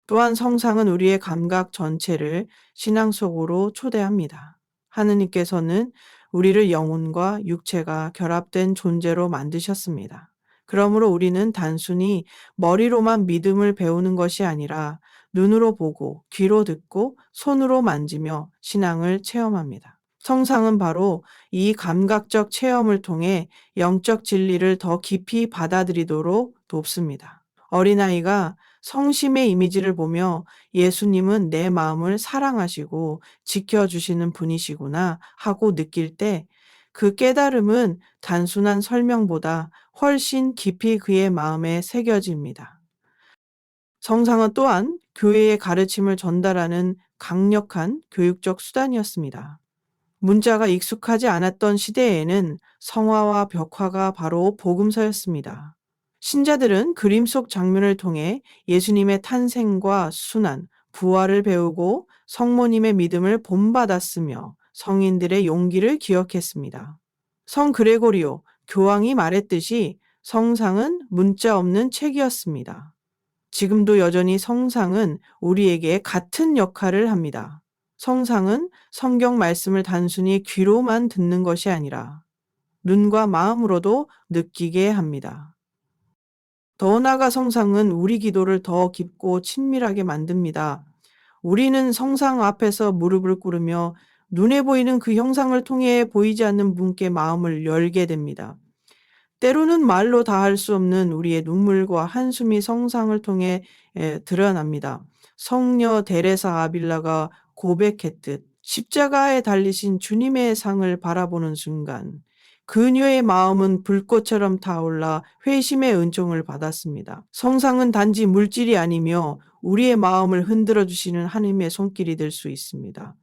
또한 성상은 우리의 감각 전체를 신앙 속으로 초대합니다. 하느님께서는 우리를 영혼과 육체가 결합된 존재로 만드셨습니다. 그러므로 우리는 단순히 머리로만 믿음을 배우는 것이 아니라 눈으로 보고 귀로 듣고 손으로 만지며 신앙을 체험합니다. 성상은 바로 이 감각적 체험을 통해 영적 진리를 더 깊이 받아들이도록 돕습니다. 어린아이가 성심의 이미지를 보며 예수님은 내 마음을 사랑하시고 지켜주시는 분이시구나 하고 느낄 때 그 깨달음은 단순한 설명보다 훨씬 깊이 그의 마음에 새겨집니다. 성상은 또한 교회의 가르침을 전달하는 강력한 교육적 수단이었습니다. 문자가 익숙하지 않았던 시대에는 성화와 벽화가 바로 복음서였습니다. 신자들은 그림 속 장면을 통해 예수님의 탄생과 순환, 부활을 배우고 성모님의 믿음을 본받았으며 성인들의 용기를 기억했습니다. 성 그레고리오 교황이 말했듯이 성상은 문자 없는 책이었습니다. 지금도 여전히 성상은 우리에게 같은 역할을 합니다. 성상은 성경 말씀을 단순히 귀로만 듣는 것이 아니라 눈과 마음으로도 느끼게 합니다. 더 나아가 성상은 우리 기도를 더 깊고 친밀하게 만듭니다. 우리는 성상 앞에서 무릎을 꿇으며 눈에 보이는 그 형상을 통해 보이지 않는 분께 마음을 열게 됩니다. 때로는 말로 다 할 수 없는 우리의 눈물과 한숨이 성상을 통해 드러납니다. 성녀 데레사 아빌라가 고백했듯 십자가에 달리신 주님의 상을 바라보는 순간 그녀의 마음은 불꽃처럼 타올라 회심의 은총을 받았습니다. 성상은 단지 물질이 아니며 우리의 마음을 흔들어 주시는 하나님의 손길이 될 수 있습니다.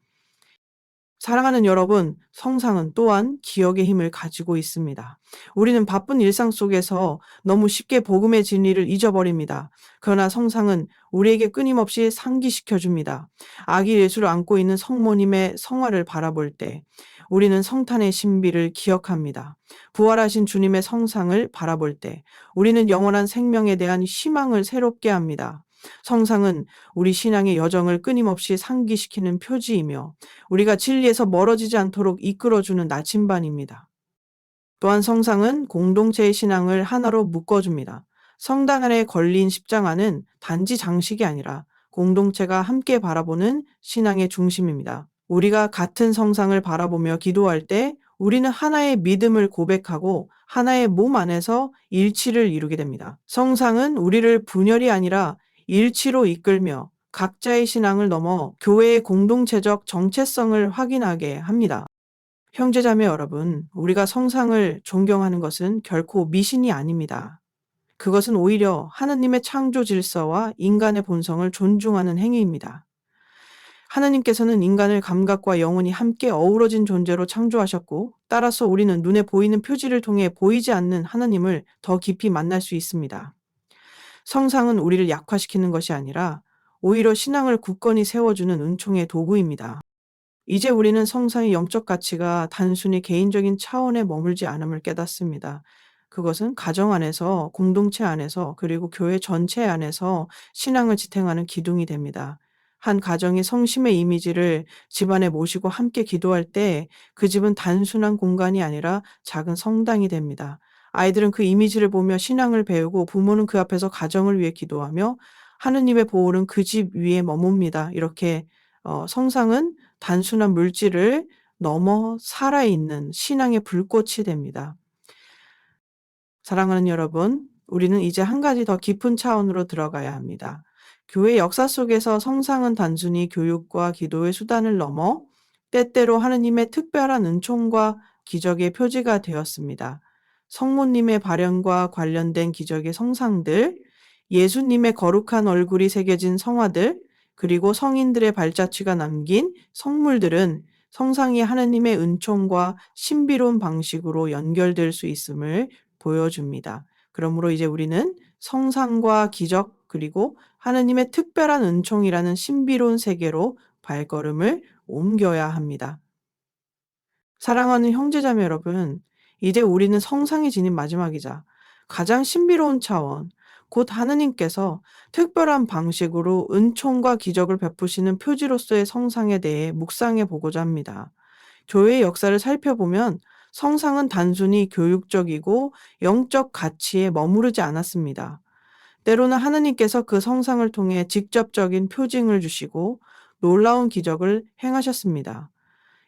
사랑하는 여러분, 성상은 또한 기억의 힘을 가지고 있습니다. 우리는 바쁜 일상 속에서 너무 쉽게 복음의 진리를 잊어버립니다. 그러나 성상은 우리에게 끊임없이 상기시켜 줍니다. 아기 예수를 안고 있는 성모님의 성화를 바라볼 때 우리는 성탄의 신비를 기억합니다. 부활하신 주님의 성상을 바라볼 때 우리는 영원한 생명에 대한 희망을 새롭게 합니다. 성상은 우리 신앙의 여정을 끊임없이 상기시키는 표지이며 우리가 진리에서 멀어지지 않도록 이끌어주는 나침반입니다. 또한 성상은 공동체의 신앙을 하나로 묶어줍니다. 성당 안에 걸린 십자가는 단지 장식이 아니라 공동체가 함께 바라보는 신앙의 중심입니다. 우리가 같은 성상을 바라보며 기도할 때 우리는 하나의 믿음을 고백하고 하나의 몸 안에서 일치를 이루게 됩니다. 성상은 우리를 분열이 아니라 일치로 이끌며 각자의 신앙을 넘어 교회의 공동체적 정체성을 확인하게 합니다. 형제자매 여러분, 우리가 성상을 존경하는 것은 결코 미신이 아닙니다. 그것은 오히려 하느님의 창조 질서와 인간의 본성을 존중하는 행위입니다. 하느님께서는 인간을 감각과 영혼이 함께 어우러진 존재로 창조하셨고, 따라서 우리는 눈에 보이는 표지를 통해 보이지 않는 하느님을 더 깊이 만날 수 있습니다. 성상은 우리를 약화시키는 것이 아니라 오히려 신앙을 굳건히 세워주는 은총의 도구입니다. 이제 우리는 성상의 영적 가치가 단순히 개인적인 차원에 머물지 않음을 깨닫습니다. 그것은 가정 안에서, 공동체 안에서, 그리고 교회 전체 안에서 신앙을 지탱하는 기둥이 됩니다. 한 가정이 성심의 이미지를 집안에 모시고 함께 기도할 때 그 집은 단순한 공간이 아니라 작은 성당이 됩니다. 아이들은 그 이미지를 보며 신앙을 배우고 부모는 그 앞에서 가정을 위해 기도하며 하느님의 보호는 그 집 위에 머뭅니다. 이렇게 성상은 단순한 물질을 넘어 살아있는 신앙의 불꽃이 됩니다. 사랑하는 여러분, 우리는 이제 한 가지 더 깊은 차원으로 들어가야 합니다. 교회 역사 속에서 성상은 단순히 교육과 기도의 수단을 넘어 때때로 하느님의 특별한 은총과 기적의 표지가 되었습니다. 성모님의 발현과 관련된 기적의 성상들, 예수님의 거룩한 얼굴이 새겨진 성화들, 그리고 성인들의 발자취가 남긴 성물들은 성상이 하느님의 은총과 신비로운 방식으로 연결될 수 있음을 보여줍니다. 그러므로 이제 우리는 성상과 기적 그리고 하느님의 특별한 은총이라는 신비로운 세계로 발걸음을 옮겨야 합니다. 사랑하는 형제자매 여러분, 이제 우리는 성상이 지닌 마지막이자 가장 신비로운 차원, 곧 하느님께서 특별한 방식으로 은총과 기적을 베푸시는 표지로서의 성상에 대해 묵상해 보고자 합니다. 교회의 역사를 살펴보면 성상은 단순히 교육적이고 영적 가치에 머무르지 않았습니다. 때로는 하느님께서 그 성상을 통해 직접적인 표징을 주시고 놀라운 기적을 행하셨습니다.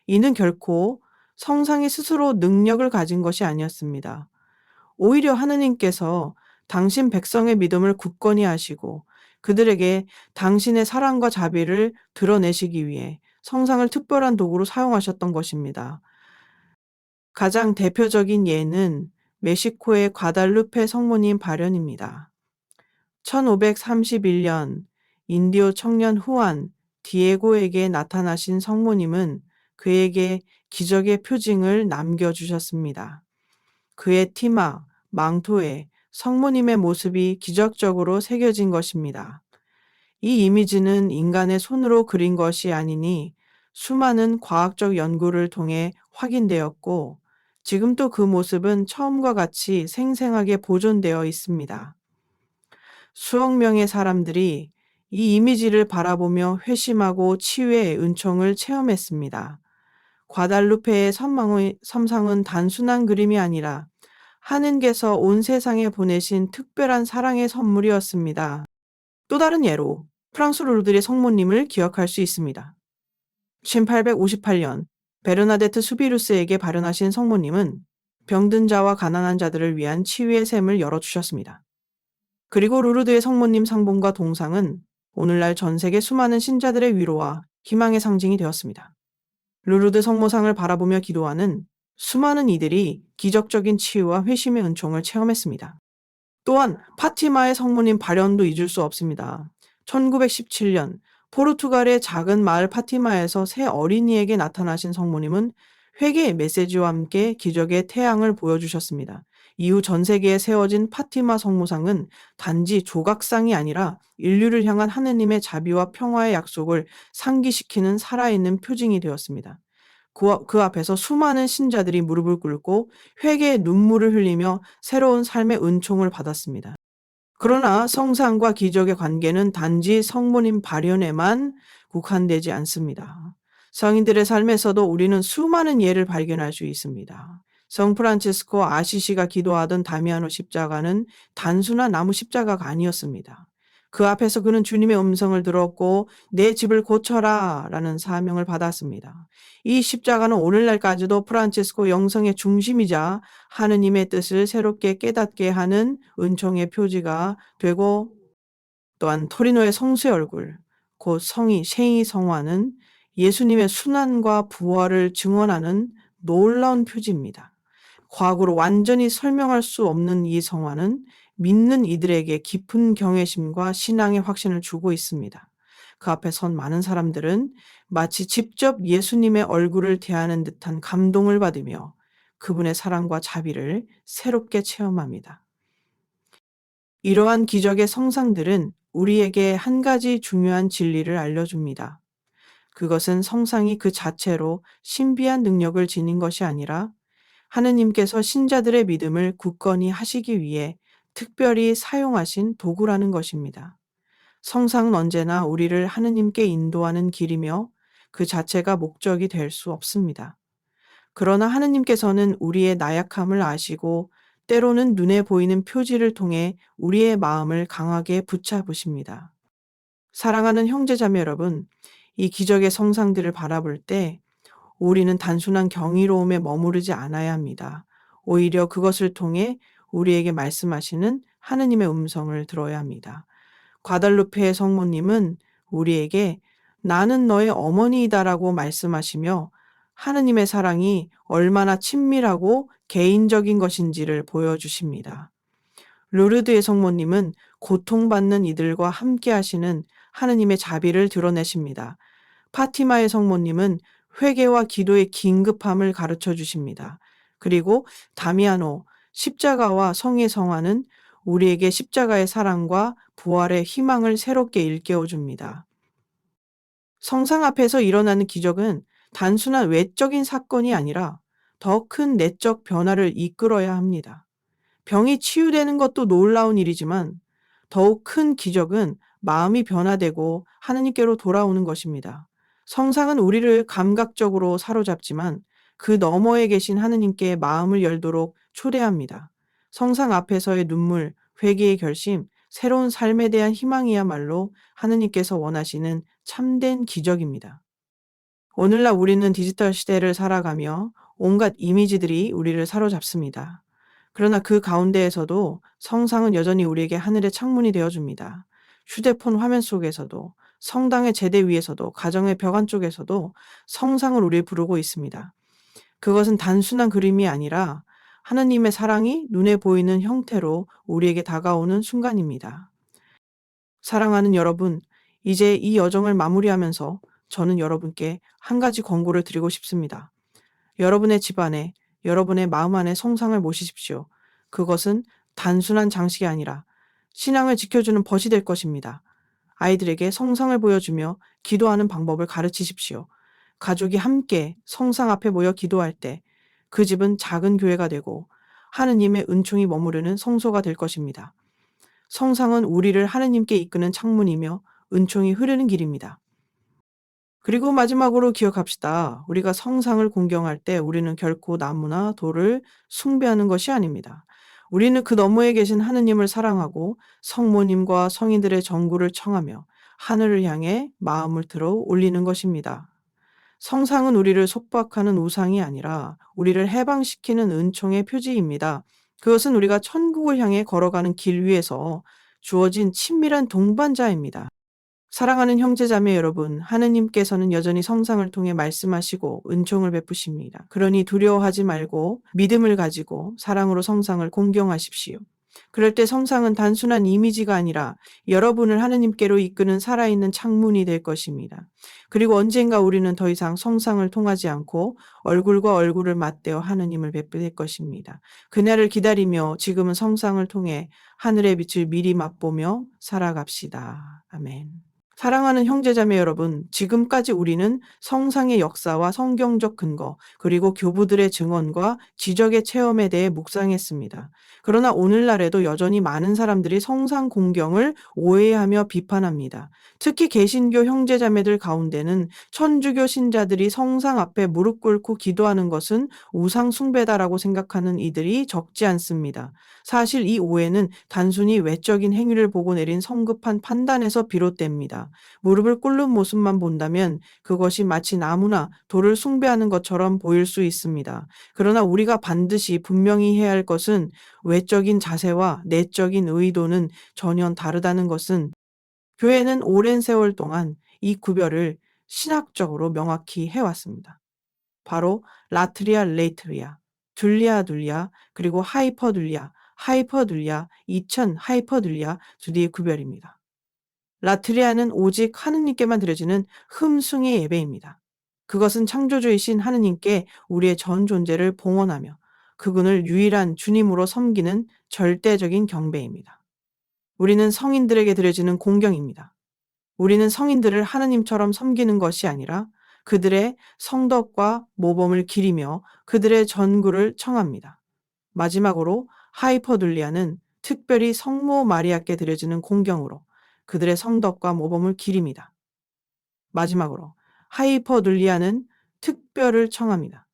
이는 결코 성상이 스스로 능력을 가진 것이 아니었습니다. 오히려 하느님께서 당신 백성의 믿음을 굳건히 하시고 그들에게 당신의 사랑과 자비를 드러내시기 위해 성상을 특별한 도구로 사용하셨던 것입니다. 가장 대표적인 예는 멕시코의 과달루페 성모님 발현입니다. 1531년 인디오 청년 후안 디에고에게 나타나신 성모님은 그에게 기적의 표징을 남겨주셨습니다. 그의 티마, 망토에 성모님의 모습이 기적적으로 새겨진 것입니다. 이 이미지는 인간의 손으로 그린 것이 아니니 수많은 과학적 연구를 통해 확인되었고 지금도 그 모습은 처음과 같이 생생하게 보존되어 있습니다. 수억 명의 사람들이 이 이미지를 바라보며 회심하고 치유의 은총을 체험했습니다. 과달루페의 섬상은 단순한 그림이 아니라 하느님께서 온 세상에 보내신 특별한 사랑의 선물이었습니다. 또 다른 예로 프랑스 루르드의 성모님을 기억할 수 있습니다. 1858년 베르나데트 수비루스에게 발현하신 성모님은 병든 자와 가난한 자들을 위한 치유의 샘을 열어주셨습니다. 그리고 루르드의 성모님 상봉과 동상은 오늘날 전 세계 수많은 신자들의 위로와 희망의 상징이 되었습니다. 루르드 성모상을 바라보며 기도하는 수많은 이들이 기적적인 치유와 회심의 은총을 체험했습니다. 또한 파티마의 성모님 발현도 잊을 수 없습니다. 1917년 포르투갈의 작은 마을 파티마에서 새 어린이에게 나타나신 성모님은 회개의 메시지와 함께 기적의 태양을 보여주셨습니다. 이후 전 세계에 세워진 파티마 성모상은 단지 조각상이 아니라 인류를 향한 하느님의 자비와 평화의 약속을 상기시키는 살아있는 표징이 되었습니다. 그 앞에서 수많은 신자들이 무릎을 꿇고 회개의 눈물을 흘리며 새로운 삶의 은총을 받았습니다. 그러나 성상과 기적의 관계는 단지 성모님 발현에만 국한되지 않습니다. 성인들의 삶에서도 우리는 수많은 예를 발견할 수 있습니다. 성 프란치스코 아시시가 기도하던 다미아노 십자가는 단순한 나무 십자가가 아니었습니다. 그 앞에서 그는 주님의 음성을 들었고 내 집을 고쳐라 라는 사명을 받았습니다. 이 십자가는 오늘날까지도 프란치스코 영성의 중심이자 하느님의 뜻을 새롭게 깨닫게 하는 은총의 표지가 되고 또한 토리노의 성수의 얼굴, 곧 셰이 성화는 예수님의 순환과 부활을 증언하는 놀라운 표지입니다. 과거로 완전히 설명할 수 없는 이 성화는 믿는 이들에게 깊은 경외심과 신앙의 확신을 주고 있습니다. 그 앞에 선 많은 사람들은 마치 직접 예수님의 얼굴을 대하는 듯한 감동을 받으며 그분의 사랑과 자비를 새롭게 체험합니다. 이러한 기적의 성상들은 우리에게 한 가지 중요한 진리를 알려줍니다. 그것은 성상이 그 자체로 신비한 능력을 지닌 것이 아니라 하느님께서 신자들의 믿음을 굳건히 하시기 위해 특별히 사용하신 도구라는 것입니다. 성상은 언제나 우리를 하느님께 인도하는 길이며 그 자체가 목적이 될 수 없습니다. 그러나 하느님께서는 우리의 나약함을 아시고 때로는 눈에 보이는 표지를 통해 우리의 마음을 강하게 붙잡으십니다. 사랑하는 형제자매 여러분, 이 기적의 성상들을 바라볼 때 우리는 단순한 경이로움에 머무르지 않아야 합니다. 오히려 그것을 통해 우리에게 말씀하시는 하느님의 음성을 들어야 합니다. 과달루페의 성모님은 우리에게 나는 너의 어머니이다라고 말씀하시며 하느님의 사랑이 얼마나 친밀하고 개인적인 것인지를 보여주십니다. 루르드의 성모님은 고통받는 이들과 함께 하시는 하느님의 자비를 드러내십니다. 파티마의 성모님은 회개와 기도의 긴급함을 가르쳐 주십니다. 그리고 다미아노, 십자가와 성의 성화는 우리에게 십자가의 사랑과 부활의 희망을 새롭게 일깨워 줍니다. 성상 앞에서 일어나는 기적은 단순한 외적인 사건이 아니라 더 큰 내적 변화를 이끌어야 합니다. 병이 치유되는 것도 놀라운 일이지만 더욱 큰 기적은 마음이 변화되고 하느님께로 돌아오는 것입니다. 성상은 우리를 감각적으로 사로잡지만 그 너머에 계신 하느님께 마음을 열도록 초대합니다. 성상 앞에서의 눈물, 회개의 결심, 새로운 삶에 대한 희망이야말로 하느님께서 원하시는 참된 기적입니다. 오늘날 우리는 디지털 시대를 살아가며 온갖 이미지들이 우리를 사로잡습니다. 그러나 그 가운데에서도 성상은 여전히 우리에게 하늘의 창문이 되어줍니다. 휴대폰 화면 속에서도, 성당의 제대 위에서도, 가정의 벽 안쪽에서도 성상을 우리 부르고 있습니다. 그것은 단순한 그림이 아니라 하느님의 사랑이 눈에 보이는 형태로 우리에게 다가오는 순간입니다. 사랑하는 여러분, 이제 이 여정을 마무리하면서 저는 여러분께 한 가지 권고를 드리고 싶습니다. 여러분의 집안에, 여러분의 마음 안에 성상을 모시십시오. 그것은 단순한 장식이 아니라 신앙을 지켜주는 벗이 될 것입니다. 아이들에게 성상을 보여주며 기도하는 방법을 가르치십시오. 가족이 함께 성상 앞에 모여 기도할 때 그 집은 작은 교회가 되고 하느님의 은총이 머무르는 성소가 될 것입니다. 성상은 우리를 하느님께 이끄는 창문이며 은총이 흐르는 길입니다. 그리고 마지막으로 기억합시다. 우리가 성상을 공경할 때 우리는 결코 나무나 돌을 숭배하는 것이 아닙니다. 우리는 그 너머에 계신 하느님을 사랑하고 성모님과 성인들의 전구를 청하며 하늘을 향해 마음을 들어 올리는 것입니다. 성상은 우리를 속박하는 우상이 아니라 우리를 해방시키는 은총의 표지입니다. 그것은 우리가 천국을 향해 걸어가는 길 위에서 주어진 친밀한 동반자입니다. 사랑하는 형제자매 여러분, 하느님께서는 여전히 성상을 통해 말씀하시고 은총을 베푸십니다. 그러니 두려워하지 말고 믿음을 가지고 사랑으로 성상을 공경하십시오. 그럴 때 성상은 단순한 이미지가 아니라 여러분을 하느님께로 이끄는 살아있는 창문이 될 것입니다. 그리고 언젠가 우리는 더 이상 성상을 통하지 않고 얼굴과 얼굴을 맞대어 하느님을 뵙게 것입니다. 그날을 기다리며 지금은 성상을 통해 하늘의 빛을 미리 맛보며 살아갑시다. 아멘. 사랑하는 형제자매 여러분, 지금까지 우리는 성상의 역사와 성경적 근거, 그리고 교부들의 증언과 지적의 체험에 대해 묵상했습니다. 그러나 오늘날에도 여전히 많은 사람들이 성상 공경을 오해하며 비판합니다. 특히 개신교 형제자매들 가운데는 천주교 신자들이 성상 앞에 무릎 꿇고 기도하는 것은 우상 숭배다라고 생각하는 이들이 적지 않습니다. 사실 이 오해는 단순히 외적인 행위를 보고 내린 성급한 판단에서 비롯됩니다. 무릎을 꿇는 모습만 본다면 그것이 마치 나무나 돌을 숭배하는 것처럼 보일 수 있습니다. 그러나 우리가 반드시 분명히 해야 할 것은 외적인 자세와 내적인 의도는 전혀 다르다는 것은 교회는 오랜 세월 동안 이 구별을 신학적으로 명확히 해왔습니다. 바로 라트리아 레이트리아, 둘리아 그리고 하이퍼둘리아, 이천 하이퍼둘리아 두 개의 구별입니다. 라트리아는 오직 하느님께만 드려지는 흠숭의 예배입니다. 그것은 창조주이신 하느님께 우리의 전 존재를 봉헌하며 그분을 유일한 주님으로 섬기는 절대적인 경배입니다. 우리는 성인들에게 드려지는 공경입니다. 우리는 성인들을 하느님처럼 섬기는 것이 아니라 그들의 성덕과 모범을 기리며 그들의 전구를 청합니다. 마지막으로 하이퍼둘리아는 특별히 성모 마리아께 드려지는 공경으로 그들의 성덕과 모범을 기립니다. 마지막으로 하이퍼둘리아는 특별을 청합니다.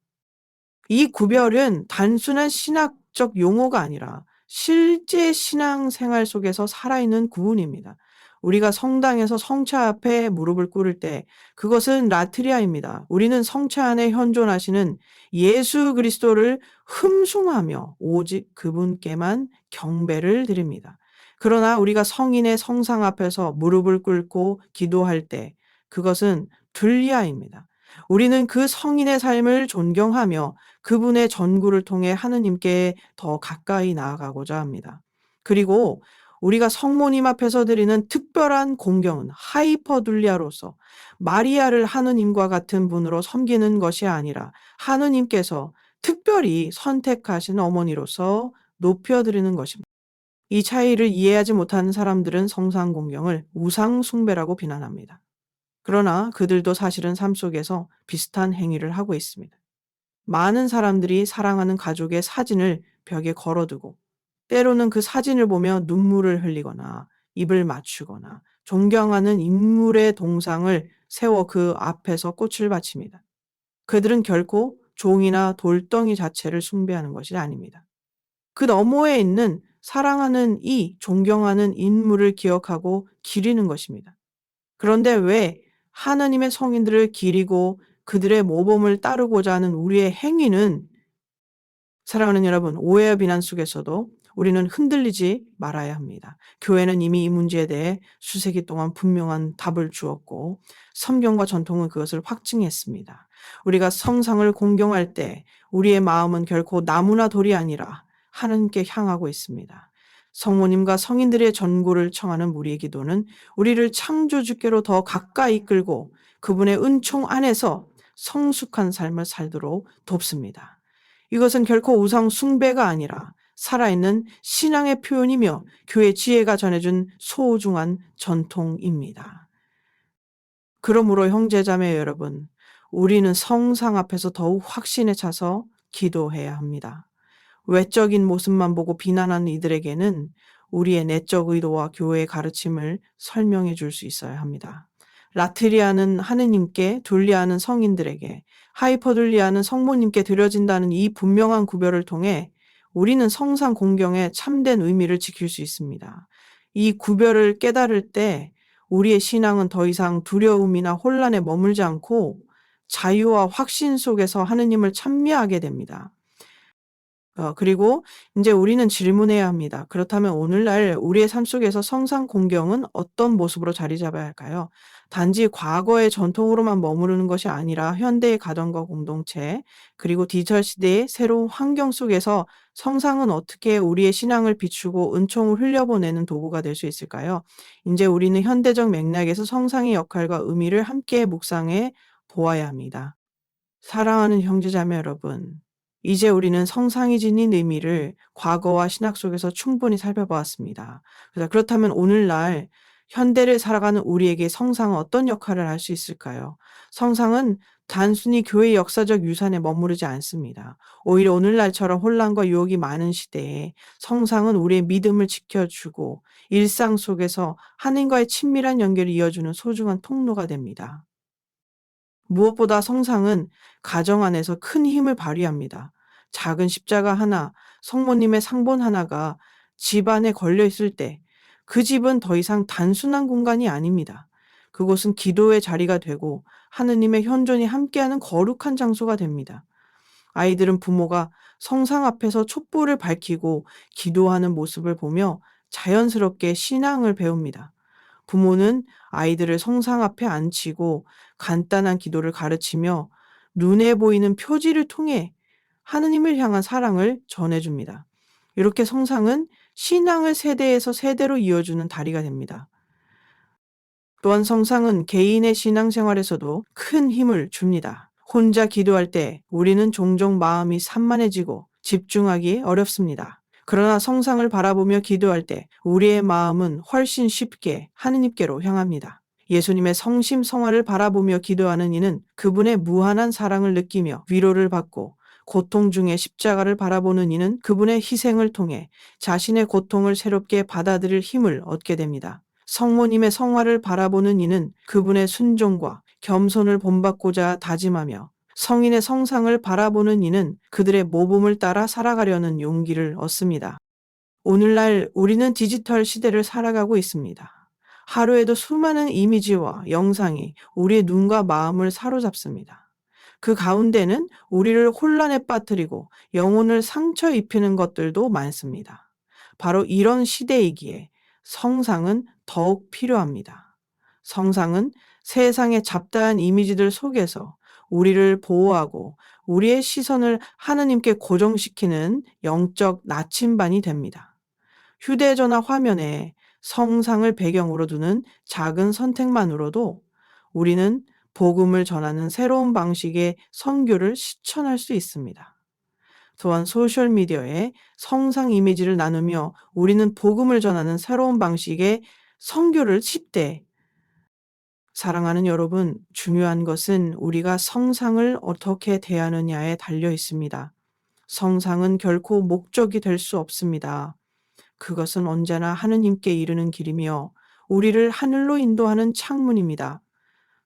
이 구별은 단순한 신학적 용어가 아니라 실제 신앙생활 속에서 살아있는 구분입니다. 우리가 성당에서 성차 앞에 무릎을 꿇을 때 그것은 라트리아입니다. 우리는 성차 안에 현존하시는 예수 그리스도를 흠숭하며 오직 그분께만 경배를 드립니다. 그러나 우리가 성인의 성상 앞에서 무릎을 꿇고 기도할 때 그것은 둘리아입니다. 우리는 그 성인의 삶을 존경하며 그분의 전구를 통해 하느님께 더 가까이 나아가고자 합니다. 그리고 우리가 성모님 앞에서 드리는 특별한 공경은 하이퍼둘리아로서 마리아를 하느님과 같은 분으로 섬기는 것이 아니라 하느님께서 특별히 선택하신 어머니로서 높여드리는 것입니다. 이 차이를 이해하지 못하는 사람들은 성상 공경을 우상 숭배라고 비난합니다. 그러나 그들도 사실은 삶 속에서 비슷한 행위를 하고 있습니다. 많은 사람들이 사랑하는 가족의 사진을 벽에 걸어두고 때로는 그 사진을 보며 눈물을 흘리거나 입을 맞추거나 존경하는 인물의 동상을 세워 그 앞에서 꽃을 바칩니다. 그들은 결코 종이나 돌덩이 자체를 숭배하는 것이 아닙니다. 그 너머에 있는 사랑하는 존경하는 인물을 기억하고 기리는 것입니다. 그런데 왜 하나님의 성인들을 기리고 그들의 모범을 따르고자 하는 우리의 행위는 사랑하는 여러분, 오해와 비난 속에서도 우리는 흔들리지 말아야 합니다. 교회는 이미 이 문제에 대해 수세기 동안 분명한 답을 주었고 성경과 전통은 그것을 확증했습니다. 우리가 성상을 공경할 때 우리의 마음은 결코 나무나 돌이 아니라 하나님께 향하고 있습니다. 성모님과 성인들의 전구를 청하는 우리의 기도는 우리를 창조주께로 더 가까이 끌고 그분의 은총 안에서 성숙한 삶을 살도록 돕습니다. 이것은 결코 우상 숭배가 아니라 살아있는 신앙의 표현이며 교회 지혜가 전해준 소중한 전통입니다. 그러므로 형제자매 여러분, 우리는 성상 앞에서 더욱 확신에 차서 기도해야 합니다. 외적인 모습만 보고 비난하는 이들에게는 우리의 내적 의도와 교회의 가르침을 설명해 줄 수 있어야 합니다. 라트리아는 하느님께, 둘리아는 성인들에게, 하이퍼둘리아는 성모님께 드려진다는 이 분명한 구별을 통해 우리는 성상 공경의 참된 의미를 지킬 수 있습니다. 이 구별을 깨달을 때 우리의 신앙은 더 이상 두려움이나 혼란에 머물지 않고 자유와 확신 속에서 하느님을 찬미하게 됩니다. 그리고 이제 우리는 질문해야 합니다. 그렇다면 오늘날 우리의 삶 속에서 성상 공경은 어떤 모습으로 자리 잡아야 할까요? 단지 과거의 전통으로만 머무르는 것이 아니라 현대의 가정과 공동체, 그리고 디지털 시대의 새로운 환경 속에서 성상은 어떻게 우리의 신앙을 비추고 은총을 흘려보내는 도구가 될 수 있을까요? 이제 우리는 현대적 맥락에서 성상의 역할과 의미를 함께 묵상해 보아야 합니다. 사랑하는 형제자매 여러분, 이제 우리는 성상이 지닌 의미를 과거와 신학 속에서 충분히 살펴보았습니다. 그렇다면 오늘날 현대를 살아가는 우리에게 성상은 어떤 역할을 할 수 있을까요? 성상은 단순히 교회 역사적 유산에 머무르지 않습니다. 오히려 오늘날처럼 혼란과 유혹이 많은 시대에 성상은 우리의 믿음을 지켜주고 일상 속에서 하나님과의 친밀한 연결을 이어주는 소중한 통로가 됩니다. 무엇보다 성상은 가정 안에서 큰 힘을 발휘합니다. 작은 십자가 하나, 성모님의 상본 하나가 집 안에 걸려 있을 때 그 집은 더 이상 단순한 공간이 아닙니다. 그곳은 기도의 자리가 되고 하느님의 현존이 함께하는 거룩한 장소가 됩니다. 아이들은 부모가 성상 앞에서 촛불을 밝히고 기도하는 모습을 보며 자연스럽게 신앙을 배웁니다. 부모는 아이들을 성상 앞에 앉히고 간단한 기도를 가르치며 눈에 보이는 표지를 통해 하느님을 향한 사랑을 전해줍니다. 이렇게 성상은 신앙을 세대에서 세대로 이어주는 다리가 됩니다. 또한 성상은 개인의 신앙생활에서도 큰 힘을 줍니다. 혼자 기도할 때 우리는 종종 마음이 산만해지고 집중하기 어렵습니다. 그러나 성상을 바라보며 기도할 때 우리의 마음은 훨씬 쉽게 하느님께로 향합니다. 예수님의 성심성화를 바라보며 기도하는 이는 그분의 무한한 사랑을 느끼며 위로를 받고, 고통 중에 십자가를 바라보는 이는 그분의 희생을 통해 자신의 고통을 새롭게 받아들일 힘을 얻게 됩니다. 성모님의 성화를 바라보는 이는 그분의 순종과 겸손을 본받고자 다짐하며, 성인의 성상을 바라보는 이는 그들의 모범을 따라 살아가려는 용기를 얻습니다. 오늘날 우리는 디지털 시대를 살아가고 있습니다. 하루에도 수많은 이미지와 영상이 우리의 눈과 마음을 사로잡습니다. 그 가운데는 우리를 혼란에 빠뜨리고 영혼을 상처 입히는 것들도 많습니다. 바로 이런 시대이기에 성상은 더욱 필요합니다. 성상은 세상의 잡다한 이미지들 속에서 우리를 보호하고 우리의 시선을 하느님께 고정시키는 영적 나침반이 됩니다. 휴대전화 화면에 성상을 배경으로 두는 작은 선택만으로도 우리는 복음을 전하는 새로운 방식의 선교를 실천할 수 있습니다. 또한 소셜미디어에 성상 이미지를 나누며 우리는 복음을 전하는 새로운 방식의 선교를 10대. 사랑하는 여러분, 중요한 것은 우리가 성상을 어떻게 대하느냐에 달려 있습니다. 성상은 결코 목적이 될 수 없습니다. 그것은 언제나 하느님께 이르는 길이며 우리를 하늘로 인도하는 창문입니다.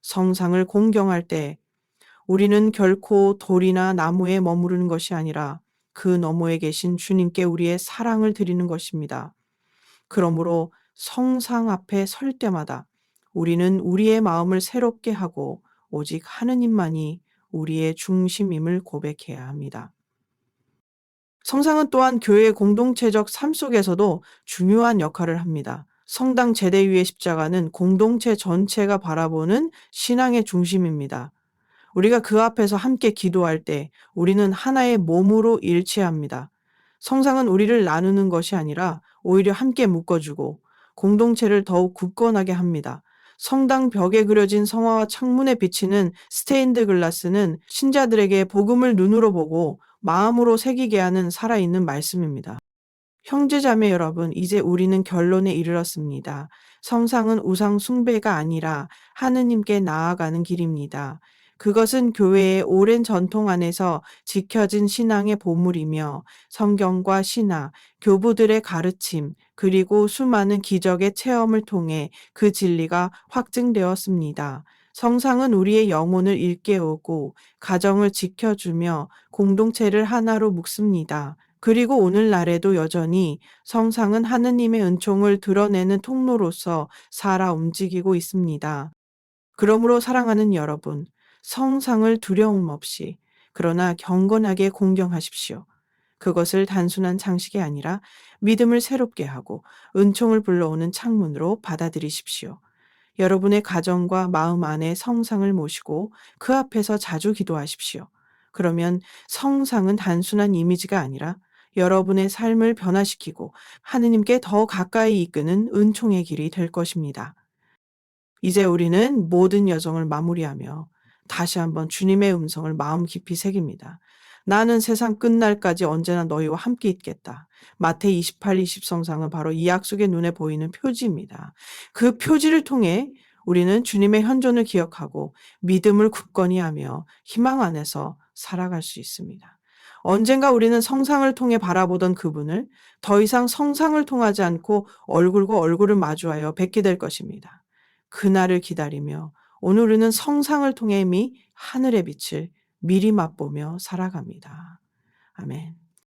성상을 공경할 때 우리는 결코 돌이나 나무에 머무르는 것이 아니라 그 너머에 계신 주님께 우리의 사랑을 드리는 것입니다. 그러므로 성상 앞에 설 때마다 우리는 우리의 마음을 새롭게 하고 오직 하느님만이 우리의 중심임을 고백해야 합니다. 성상은 또한 교회의 공동체적 삶 속에서도 중요한 역할을 합니다. 성당 제대 위의 십자가는 공동체 전체가 바라보는 신앙의 중심입니다. 우리가 그 앞에서 함께 기도할 때 우리는 하나의 몸으로 일치합니다. 성상은 우리를 나누는 것이 아니라 오히려 함께 묶어주고 공동체를 더욱 굳건하게 합니다. 성당 벽에 그려진 성화와 창문에 비치는 스테인드 글라스는 신자들에게 복음을 눈으로 보고 마음으로 새기게 하는 살아있는 말씀입니다. 형제자매 여러분, 이제 우리는 결론에 이르렀습니다. 성상은 우상 숭배가 아니라 하느님께 나아가는 길입니다. 그것은 교회의 오랜 전통 안에서 지켜진 신앙의 보물이며 성경과 신화, 교부들의 가르침, 그리고 수많은 기적의 체험을 통해 그 진리가 확증되었습니다. 성상은 우리의 영혼을 일깨우고 가정을 지켜주며 공동체를 하나로 묶습니다. 그리고 오늘날에도 여전히 성상은 하느님의 은총을 드러내는 통로로서 살아 움직이고 있습니다. 그러므로 사랑하는 여러분, 성상을 두려움 없이 그러나 경건하게 공경하십시오. 그것을 단순한 장식이 아니라 믿음을 새롭게 하고 은총을 불러오는 창문으로 받아들이십시오. 여러분의 가정과 마음 안에 성상을 모시고 그 앞에서 자주 기도하십시오. 그러면 성상은 단순한 이미지가 아니라 여러분의 삶을 변화시키고 하느님께 더 가까이 이끄는 은총의 길이 될 것입니다. 이제 우리는 모든 여정을 마무리하며 다시 한번 주님의 음성을 마음 깊이 새깁니다. 나는 세상 끝날까지 언제나 너희와 함께 있겠다. 마태 28, 20 성상은 바로 이 약속의 눈에 보이는 표지입니다. 그 표지를 통해 우리는 주님의 현존을 기억하고 믿음을 굳건히 하며 희망 안에서 살아갈 수 있습니다. 언젠가 우리는 성상을 통해 바라보던 그분을 더 이상 성상을 통하지 않고 얼굴과 얼굴을 마주하여 뵙게 될 것입니다. 그날을 기다리며 오늘 우리는 성상을 통해 이미 하늘의 빛을 미리 맛보며 살아갑니다. 아멘.